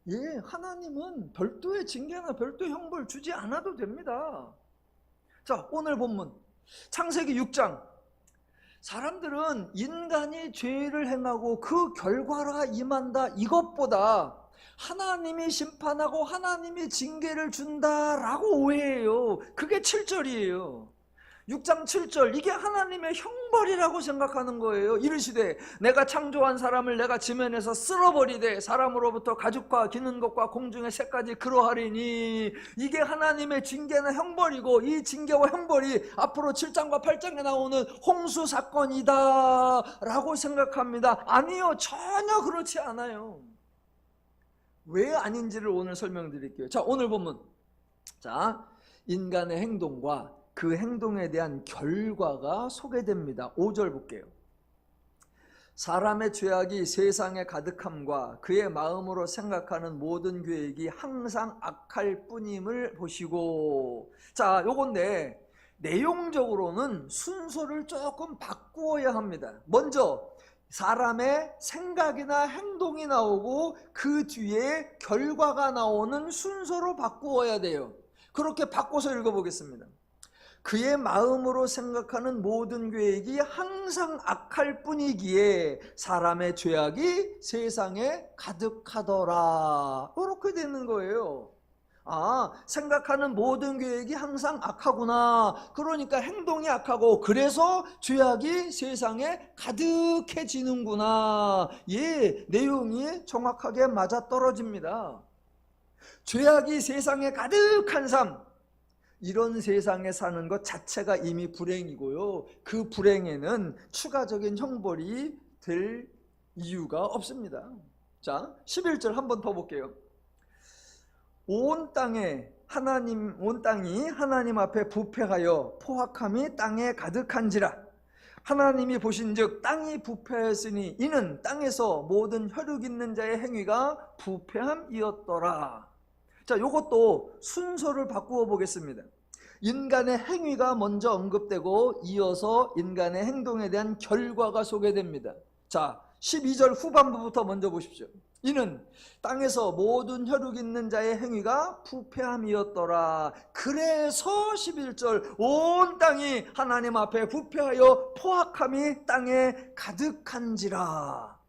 예, 하나님은 별도의 징계나 별도의 형벌 주지 않아도 됩니다. 자, 오늘 본문 창세기 6장. 사람들은 인간이 죄를 행하고 그 결과가 임한다 이것보다 하나님이 심판하고 하나님이 징계를 준다라고 오해해요. 그게 7절이에요. 6장 7절, 이게 하나님의 형벌이라고 생각하는 거예요. 이르시되 내가 창조한 사람을 내가 지면에서 쓸어버리되 사람으로부터 가죽과 기는 것과 공중의 새까지 그러하리니, 이게 하나님의 징계나 형벌이고 이 징계와 형벌이 앞으로 7장과 8장에 나오는 홍수 사건이다 라고 생각합니다. 아니요, 전혀 그렇지 않아요. 왜 아닌지를 오늘 설명드릴게요. 자, 오늘 본문. 자, 인간의 행동과 그 행동에 대한 결과가 소개됩니다. 5절 볼게요. 사람의 죄악이 세상에 가득함과 그의 마음으로 생각하는 모든 계획이 항상 악할 뿐임을 보시고. 자, 요건데 내용적으로는 순서를 조금 바꾸어야 합니다. 먼저 사람의 생각이나 행동이 나오고 그 뒤에 결과가 나오는 순서로 바꾸어야 돼요. 그렇게 바꿔서 읽어보겠습니다. 그의 마음으로 생각하는 모든 계획이 항상 악할 뿐이기에 사람의 죄악이 세상에 가득하더라. 이렇게 되는 거예요. 아, 생각하는 모든 계획이 항상 악하구나. 그러니까 행동이 악하고 그래서 죄악이 세상에 가득해지는구나. 예, 내용이 정확하게 맞아떨어집니다. 죄악이 세상에 가득한 삶, 이런 세상에 사는 것 자체가 이미 불행이고요. 그 불행에는 추가적인 형벌이 될 이유가 없습니다. 자, 11절 한 번 더 볼게요. 온 땅이 하나님 앞에 부패하여 포악함이 땅에 가득한지라. 하나님이 보신즉 땅이 부패하였으니 이는 땅에서 모든 혈육 있는 자의 행위가 부패함이었더라. 자, 요것도 순서를 바꾸어 보겠습니다. 인간의 행위가 먼저 언급되고 이어서 인간의 행동에 대한 결과가 소개됩니다. 자, 12절 후반부부터 먼저 보십시오. 이는 땅에서 모든 혈육 있는 자의 행위가 부패함이었더라. 그래서 11절 온 땅이 하나님 앞에 부패하여 포악함이 땅에 가득한지라.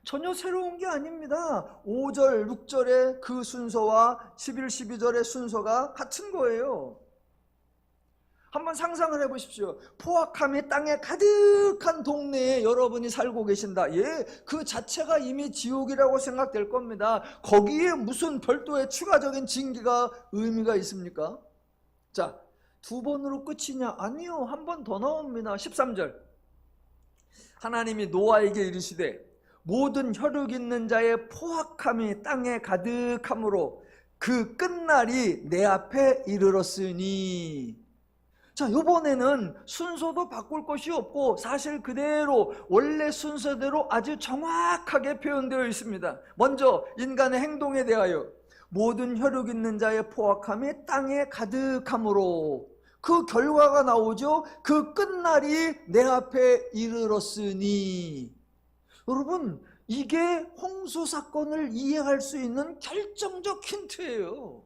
전혀 새로운 게 아닙니다. 5절, 6절의 그 순서와 11, 12절의 순서가 같은 거예요. 한번 상상을 해보십시오. 포악함이 땅에 가득한 동네에 여러분이 살고 계신다. 예, 그 자체가 이미 지옥이라고 생각될 겁니다. 거기에 무슨 별도의 추가적인 징계가 의미가 있습니까? 자, 두 번으로 끝이냐? 아니요, 한 번 더 나옵니다. 13절 하나님이 노아에게 이르시되 모든 혈육 있는 자의 포악함이 땅에 가득함으로 그 끝날이 내 앞에 이르렀으니. 자, 이번에는 순서도 바꿀 것이 없고 사실 그대로 원래 순서대로 아주 정확하게 표현되어 있습니다. 먼저 인간의 행동에 대하여 모든 혈육 있는 자의 포악함이 땅에 가득함으로 그 결과가 나오죠. 그 끝날이 내 앞에 이르렀으니. 여러분, 이게 홍수 사건을 이해할 수 있는 결정적 힌트예요.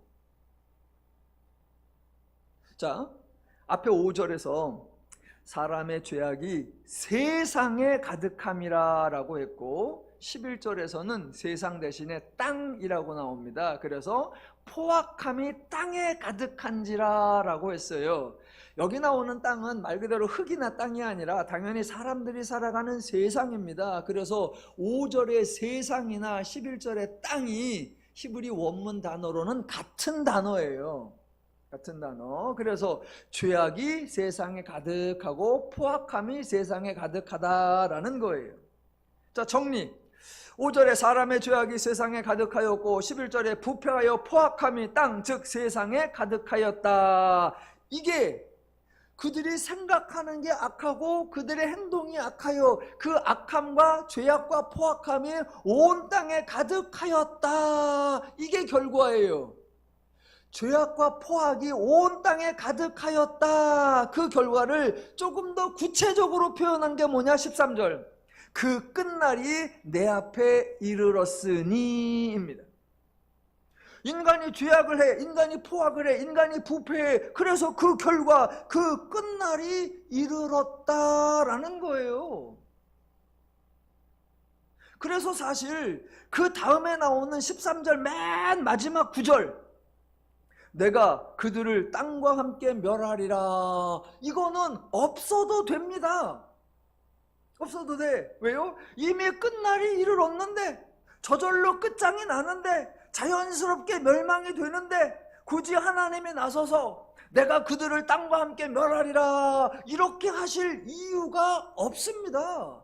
자, 앞에 5절에서 사람의 죄악이 세상에 가득함이라 라고 했고 11절에서는 세상 대신에 땅이라고 나옵니다. 그래서 포악함이 땅에 가득한지라 라고 했어요. 여기 나오는 땅은 말 그대로 흙이나 땅이 아니라 당연히 사람들이 살아가는 세상입니다. 그래서 5절의 세상이나 11절의 땅이 히브리 원문 단어로는 같은 단어예요. 같은 단어. 그래서 죄악이 세상에 가득하고 포악함이 세상에 가득하다라는 거예요. 자, 정리. 5절에 사람의 죄악이 세상에 가득하였고 11절에 부패하여 포악함이 땅, 즉 세상에 가득하였다. 이게 그들이 생각하는 게 악하고 그들의 행동이 악하여 그 악함과 죄악과 포악함이 온 땅에 가득하였다. 이게 결과예요. 죄악과 포악이 온 땅에 가득하였다. 그 결과를 조금 더 구체적으로 표현한 게 뭐냐? 13절. 그 끝날이 내 앞에 이르렀으니입니다. 인간이 죄악을 해, 인간이 포악을 해, 인간이 부패해. 그래서 그 결과, 그 끝날이 이르렀다라는 거예요. 그래서 사실 그 다음에 나오는 13절 맨 마지막 9절, 내가 그들을 땅과 함께 멸하리라. 이거는 없어도 됩니다. 없어도 돼. 왜요? 이미 끝날이 이르렀는데, 저절로 끝장이 나는데, 자연스럽게 멸망이 되는데 굳이 하나님이 나서서 내가 그들을 땅과 함께 멸하리라 이렇게 하실 이유가 없습니다.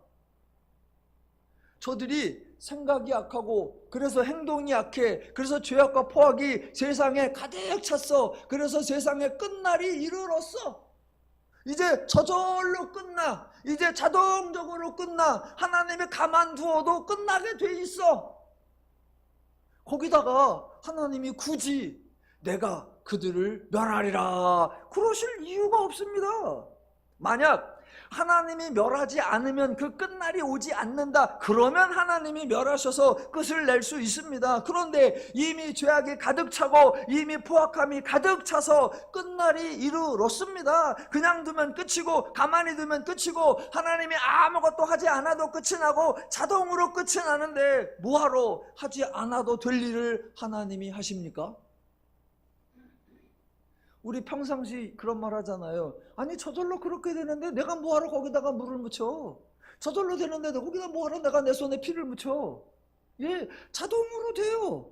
저들이 생각이 악하고 그래서 행동이 악해. 그래서 죄악과 포악이 세상에 가득 찼어. 그래서 세상의 끝날이 이르렀어. 이제 저절로 끝나. 이제 자동적으로 끝나. 하나님이 가만두어도 끝나게 돼 있어. 거기다가 하나님이 굳이 내가 그들을 멸하리라 그러실 이유가 없습니다. 만약 하나님이 멸하지 않으면 그 끝날이 오지 않는다. 그러면 하나님이 멸하셔서 끝을 낼 수 있습니다. 그런데 이미 죄악이 가득 차고 이미 포악함이 가득 차서 끝날이 이르렀습니다. 그냥 두면 끝이고 가만히 두면 끝이고 하나님이 아무것도 하지 않아도 끝이 나고 자동으로 끝이 나는데 뭐하러 하지 않아도 될 일을 하나님이 하십니까? 우리 평상시 그런 말 하잖아요. 아니 저절로 그렇게 되는데 내가 뭐하러 거기다가 물을 묻혀. 저절로 되는데 거기다 뭐하러 내가 내 손에 피를 묻혀. 예, 자동으로 돼요.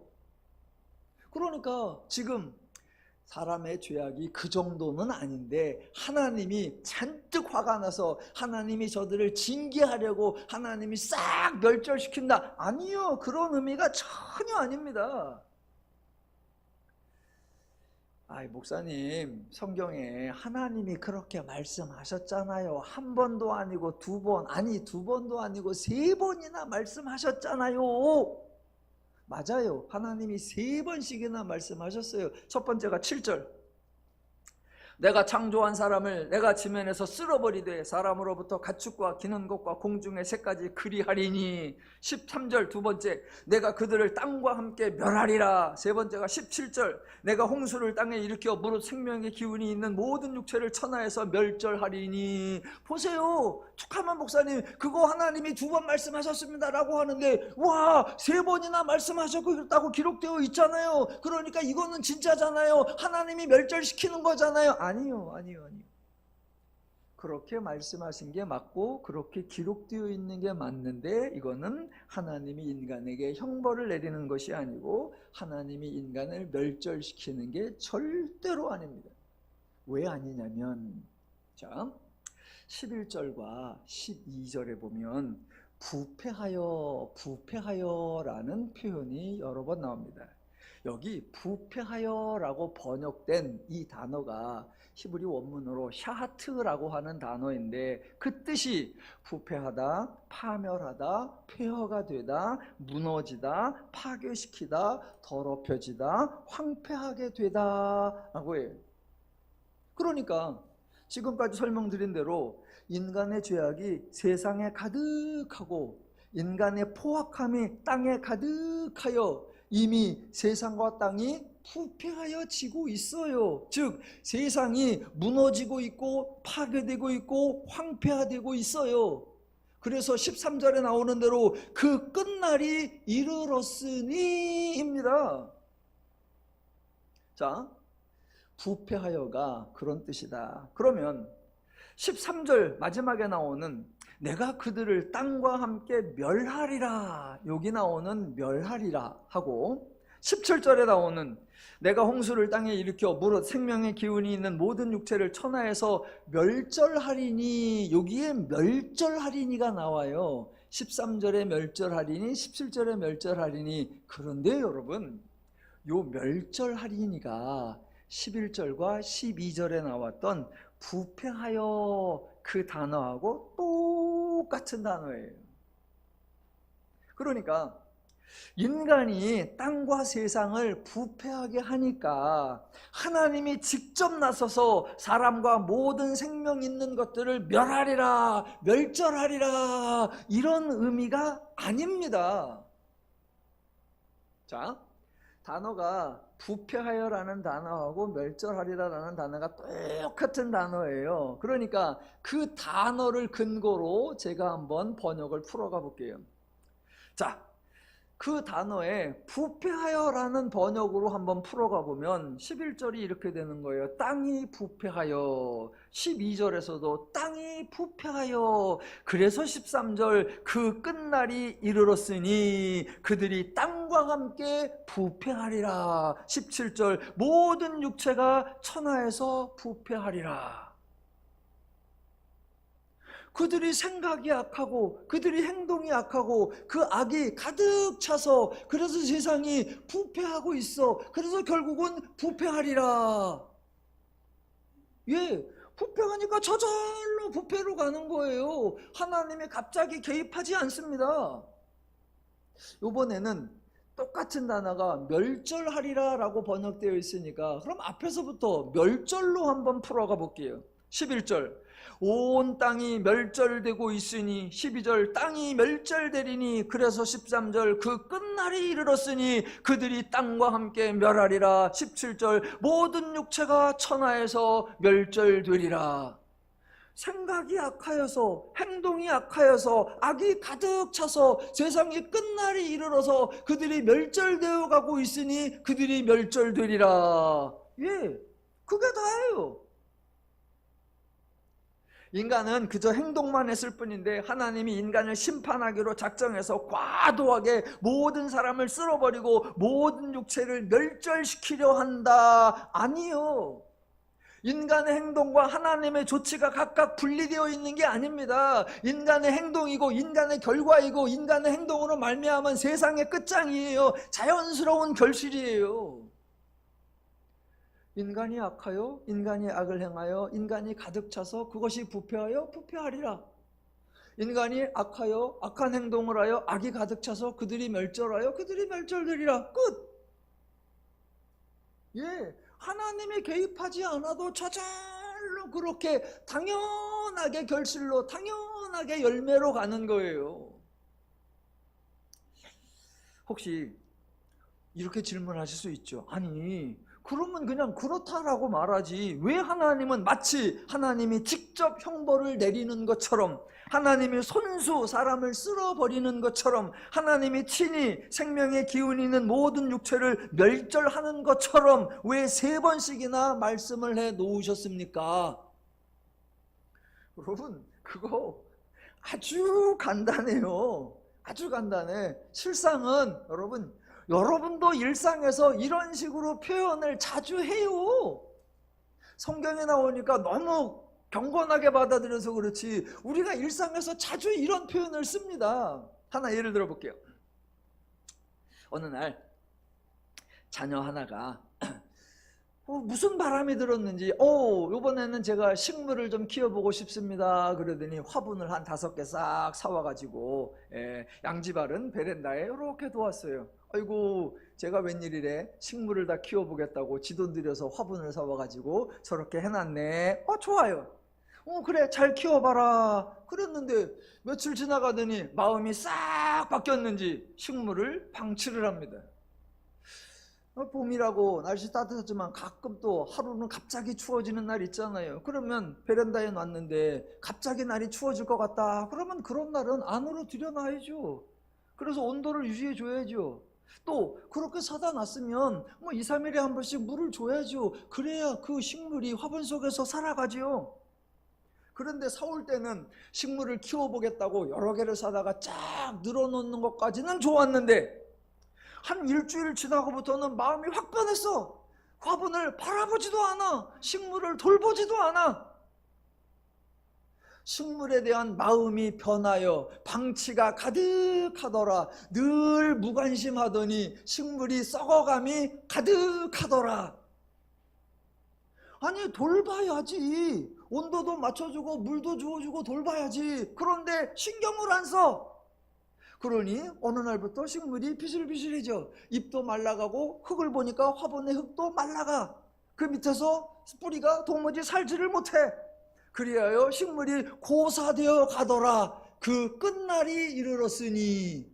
그러니까 지금 사람의 죄악이 그 정도는 아닌데 하나님이 잔뜩 화가 나서 하나님이 저들을 징계하려고 하나님이 싹 멸절시킨다. 아니요, 그런 의미가 전혀 아닙니다. 아이, 목사님, 성경에 하나님이 그렇게 말씀하셨잖아요. 한 번도 아니고 두 번, 아니 두 번도 아니고 세 번이나 말씀하셨잖아요. 맞아요. 하나님이 세 번씩이나 말씀하셨어요. 첫 번째가 7절. 내가 창조한 사람을 내가 지면에서 쓸어버리되 사람으로부터 가축과 기는 것과 공중의 새까지 그리하리니. 13절 두 번째, 내가 그들을 땅과 함께 멸하리라. 세 번째가 17절, 내가 홍수를 땅에 일으켜 무릇 생명의 기운이 있는 모든 육체를 천하에서 멸절하리니. 보세요, 축하만 목사님, 그거 하나님이 두 번 말씀하셨습니다 라고 하는데, 와, 세 번이나 말씀하셨고 그렇다고 기록되어 있잖아요. 그러니까 이거는 진짜잖아요. 하나님이 멸절시키는 거잖아요. 아니요. 그렇게 말씀하신 게 맞고 그렇게 기록되어 있는 게 맞는데, 이거는 하나님이 인간에게 형벌을 내리는 것이 아니고 하나님이 인간을 멸절시키는 게 절대로 아닙니다. 왜 아니냐면, 자, 11절과 12절에 보면 부패하여라는 표현이 여러 번 나옵니다. 여기 부패하여라고 번역된 이 단어가 히브리 원문으로 샤하트라고 하는 단어인데, 그 뜻이 부패하다, 파멸하다, 폐허가 되다, 무너지다, 파괴시키다, 더럽혀지다, 황폐하게 되다 라고 해요. 그러니까 지금까지 설명드린 대로 인간의 죄악이 세상에 가득하고 인간의 포악함이 땅에 가득하여 이미 세상과 땅이 부패하여 지고 있어요. 즉 세상이 무너지고 있고 파괴되고 있고 황폐화되고 있어요. 그래서 13절에 나오는 대로 그 끝날이 이르렀으니입니다. 자, 부패하여가 그런 뜻이다. 그러면 13절 마지막에 나오는 내가 그들을 땅과 함께 멸하리라, 여기 나오는 멸하리라 하고, 17절에 나오는 내가 홍수를 땅에 일으켜 무릇 생명의 기운이 있는 모든 육체를 천하에서 멸절하리니, 여기에 멸절하리니가 나와요. 13절에 멸절하리니, 17절에 멸절하리니. 그런데 여러분, 요 멸절하리니가 11절과 12절에 나왔던 부패하여 그 단어하고 똑같은 단어예요. 그러니까 인간이 땅과 세상을 부패하게 하니까 하나님이 직접 나서서 사람과 모든 생명 있는 것들을 멸하리라, 멸절하리라, 이런 의미가 아닙니다. 자, 단어가 부패하여라는 단어하고 멸절하리라라는 단어가 똑같은 단어예요. 그러니까 그 단어를 근거로 제가 한번 번역을 풀어가 볼게요. 자, 그 단어에 부패하여라는 번역으로 한번 풀어가 보면 11절이 이렇게 되는 거예요. 땅이 부패하여. 12절에서도 땅이 부패하여. 그래서 13절 그 끝날이 이르렀으니 그들이 땅과 함께 부패하리라. 17절 모든 육체가 천하에서 부패하리라. 그들이 생각이 악하고 그들이 행동이 악하고 그 악이 가득 차서 그래서 세상이 부패하고 있어. 그래서 결국은 부패하리라. 예, 부패하니까 저절로 부패로 가는 거예요. 하나님이 갑자기 개입하지 않습니다. 이번에는 똑같은 단어가 멸절하리라 라고 번역되어 있으니까 그럼 앞에서부터 멸절로 한번 풀어가 볼게요. 11절 온 땅이 멸절되고 있으니, 12절 땅이 멸절되리니, 그래서 13절 그 끝날이 이르렀으니 그들이 땅과 함께 멸하리라. 17절 모든 육체가 천하에서 멸절되리라. 생각이 악하여서 행동이 악하여서 악이 가득 차서 세상의 끝날이 이르러서 그들이 멸절되어 가고 있으니 그들이 멸절되리라. 예, 그게 다예요. 인간은 그저 행동만 했을 뿐인데 하나님이 인간을 심판하기로 작정해서 과도하게 모든 사람을 쓸어버리고 모든 육체를 멸절시키려 한다. 아니요. 인간의 행동과 하나님의 조치가 각각 분리되어 있는 게 아닙니다. 인간의 행동이고 인간의 결과이고 인간의 행동으로 말미암은 세상의 끝장이에요. 자연스러운 결실이에요. 인간이 악하여 인간이 악을 행하여 인간이 가득 차서 그것이 부패하여 부패하리라. 인간이 악하여 악한 행동을 하여 악이 가득 차서 그들이 멸절하여 그들이 멸절되리라. 끝. 예, 하나님이 개입하지 않아도 저절로 그렇게 당연하게 결실로 당연하게 열매로 가는 거예요. 혹시 이렇게 질문하실 수 있죠. 아니, 그러면 그냥 그렇다라고 말하지 왜 하나님은 마치 하나님이 직접 형벌을 내리는 것처럼, 하나님이 손수 사람을 쓸어버리는 것처럼, 하나님이 친히 생명의 기운이 있는 모든 육체를 멸절하는 것처럼 왜 3번씩이나 말씀을 해 놓으셨습니까? 여러분, 그거 아주 간단해요. 아주 간단해. 실상은 여러분도 일상에서 이런 식으로 표현을 자주 해요. 성경에 나오니까 너무 경건하게 받아들여서 그렇지 우리가 일상에서 자주 이런 표현을 씁니다. 하나 예를 들어 볼게요. 어느 날 자녀 하나가 무슨 바람이 들었는지 이번에는 제가 식물을 좀 키워보고 싶습니다. 그러더니 화분을 한 5개 싹 사와가지고 양지바른 베란다에 이렇게 놓았어요. 아이고, 제가 웬일이래, 식물을 다 키워보겠다고 지돈 들여서 화분을 사와가지고 저렇게 해놨네. 좋아요. 그래, 잘 키워봐라. 그랬는데 며칠 지나가더니 마음이 싹 바뀌었는지 식물을 방치를 합니다. 봄이라고 날씨 따뜻하지만 가끔 또 하루는 갑자기 추워지는 날 있잖아요. 그러면 베란다에 놨는데 갑자기 날이 추워질 것 같다. 그러면 그런 날은 안으로 들여놔야죠. 그래서 온도를 유지해 줘야죠. 또 그렇게 사다 놨으면 2, 3일에 한 번씩 물을 줘야죠. 그래야 그 식물이 화분 속에서 살아가지요. 그런데 사올 때는 식물을 키워보겠다고 여러 개를 사다가 쫙 늘어놓는 것까지는 좋았는데 한 일주일 지나고부터는 마음이 확 변했어. 화분을 바라보지도 않아. 식물을 돌보지도 않아. 식물에 대한 마음이 변하여 방치가 가득하더라. 늘 무관심하더니 식물이 썩어감이 가득하더라. 아니, 돌봐야지. 온도도 맞춰주고 물도 주어주고 돌봐야지. 그런데 신경을 안 써. 그러니 어느 날부터 식물이 비실비실해져. 잎도 말라가고 흙을 보니까 화분의 흙도 말라가. 그 밑에서 뿌리가 도무지 살지를 못해. 그리하여 식물이 고사되어 가더라. 그 끝날이 이르렀으니.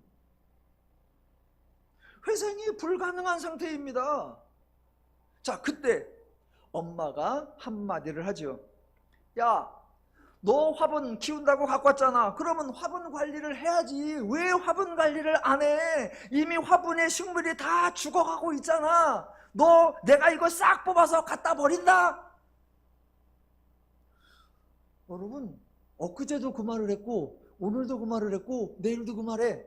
회생이 불가능한 상태입니다. 자, 그때 엄마가 한마디를 하죠. 야, 너 화분 키운다고 갖고 왔잖아. 그러면 화분 관리를 해야지. 왜 화분 관리를 안 해? 이미 화분에 식물이 다 죽어가고 있잖아. 너 내가 이거 싹 뽑아서 갖다 버린다? 여러분, 엊그제도 그 말을 했고 오늘도 그 말을 했고 내일도 그 말해.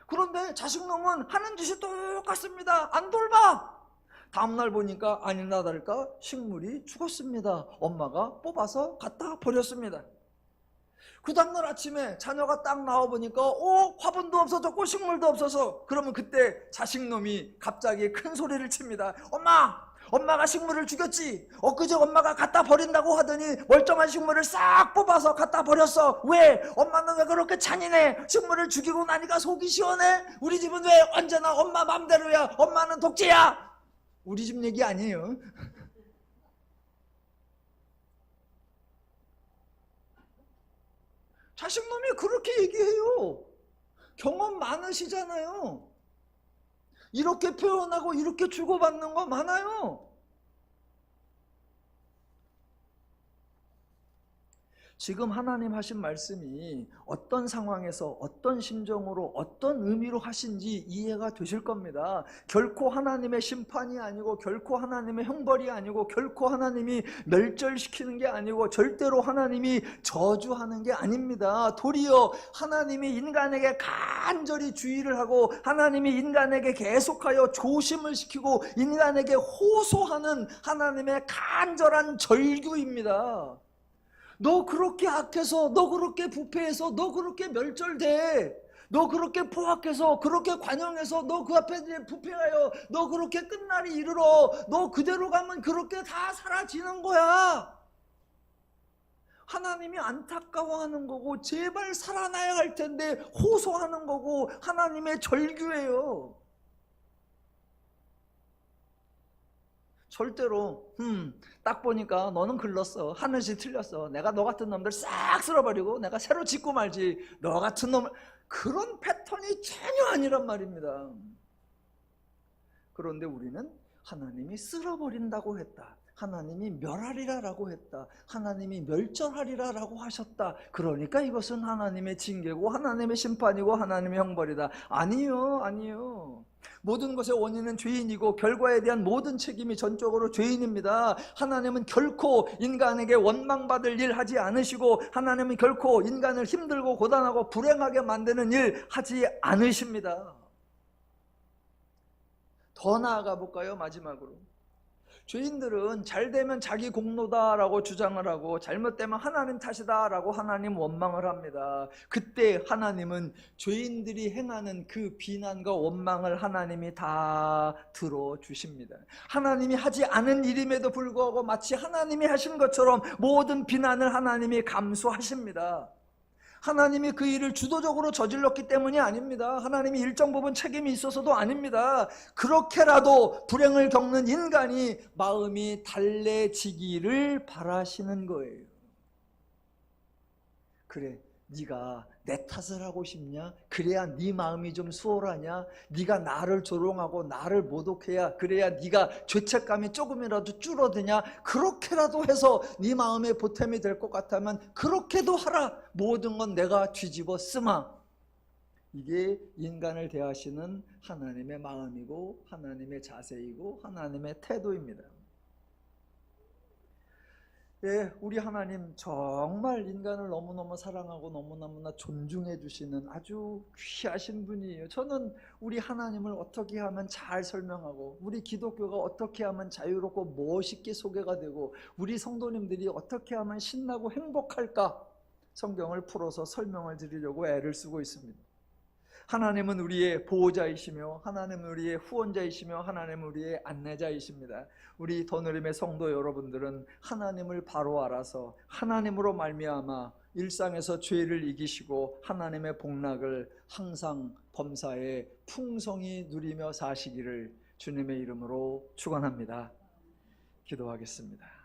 그런데 자식놈은 하는 짓이 똑같습니다. 안 돌봐. 다음날 보니까 아니나 다를까 식물이 죽었습니다. 엄마가 뽑아서 갖다 버렸습니다. 그 다음날 아침에 자녀가 딱 나와보니까 화분도 없어졌고 식물도 없어서. 그러면 그때 자식놈이 갑자기 큰 소리를 칩니다. 엄마가 식물을 죽였지. 엊그제 엄마가 갖다 버린다고 하더니 멀쩡한 식물을 싹 뽑아서 갖다 버렸어. 왜? 엄마는 왜 그렇게 잔인해? 식물을 죽이고 나니까 속이 시원해? 우리 집은 왜 언제나 엄마 맘대로야? 엄마는 독재야? 우리 집 얘기 아니에요. 자식놈이 그렇게 얘기해요. 경험 많으시잖아요. 이렇게 표현하고 이렇게 주고받는 거 많아요. 지금 하나님 하신 말씀이 어떤 상황에서 어떤 심정으로 어떤 의미로 하신지 이해가 되실 겁니다. 결코 하나님의 심판이 아니고 결코 하나님의 형벌이 아니고 결코 하나님이 멸절시키는 게 아니고 절대로 하나님이 저주하는 게 아닙니다. 도리어 하나님이 인간에게 간절히 주의를 하고 하나님이 인간에게 계속하여 조심을 시키고 인간에게 호소하는 하나님의 간절한 절규입니다. 너 그렇게 악해서, 너 그렇게 부패해서, 너 그렇게 멸절돼. 너 그렇게 포악해서, 그렇게 관용해서, 너 그 앞에 부패하여, 너 그렇게 끝날이 이르러, 너 그대로 가면 그렇게 다 사라지는 거야. 하나님이 안타까워하는 거고, 제발 살아나야 할 텐데 호소하는 거고, 하나님의 절규예요. 절대로 딱 보니까 너는 글렀어, 하늘씨 틀렸어, 내가 너 같은 놈들 싹 쓸어버리고 내가 새로 짓고 말지, 너 같은 놈을, 그런 패턴이 전혀 아니란 말입니다. 그런데 우리는 하나님이 쓸어버린다고 했다, 하나님이 멸하리라라고 했다, 하나님이 멸절하리라라고 하셨다, 그러니까 이것은 하나님의 징계고 하나님의 심판이고 하나님의 형벌이다. 아니요, 아니요. 모든 것의 원인은 죄인이고 결과에 대한 모든 책임이 전적으로 죄인입니다. 하나님은 결코 인간에게 원망받을 일 하지 않으시고, 하나님은 결코 인간을 힘들고 고단하고 불행하게 만드는 일 하지 않으십니다. 더 나아가 볼까요? 마지막으로, 죄인들은 잘되면 자기 공로다라고 주장을 하고, 잘못되면 하나님 탓이다라고 하나님 원망을 합니다. 그때 하나님은 죄인들이 행하는 그 비난과 원망을 하나님이 다 들어주십니다. 하나님이 하지 않은 일임에도 불구하고 마치 하나님이 하신 것처럼 모든 비난을 하나님이 감수하십니다. 하나님이 그 일을 주도적으로 저질렀기 때문이 아닙니다. 하나님이 일정 부분 책임이 있어서도 아닙니다. 그렇게라도 불행을 겪는 인간이 마음이 달래지기를 바라시는 거예요. 그래, 네가 내 탓을 하고 싶냐? 그래야 네 마음이 좀 수월하냐? 네가 나를 조롱하고 나를 모독해야, 그래야 네가 죄책감이 조금이라도 줄어드냐? 그렇게라도 해서 네 마음에 보탬이 될 것 같다면 그렇게도 하라. 모든 건 내가 뒤집어 쓰마. 이게 인간을 대하시는 하나님의 마음이고 하나님의 자세이고 하나님의 태도입니다. 예, 우리 하나님 정말 인간을 너무너무 사랑하고 너무너무나 존중해 주시는 아주 귀하신 분이에요. 저는 우리 하나님을 어떻게 하면 잘 설명하고, 우리 기독교가 어떻게 하면 자유롭고 멋있게 소개가 되고, 우리 성도님들이 어떻게 하면 신나고 행복할까, 성경을 풀어서 설명을 드리려고 애를 쓰고 있습니다. 하나님은 우리의 보호자이시며, 하나님은 우리의 후원자이시며, 하나님은 우리의 안내자이십니다. 우리 더누림의 성도 여러분들은 하나님을 바로 알아서 하나님으로 말미암아 일상에서 죄를 이기시고 하나님의 복락을 항상 범사에 풍성히 누리며 사시기를 주님의 이름으로 축원합니다. 기도하겠습니다.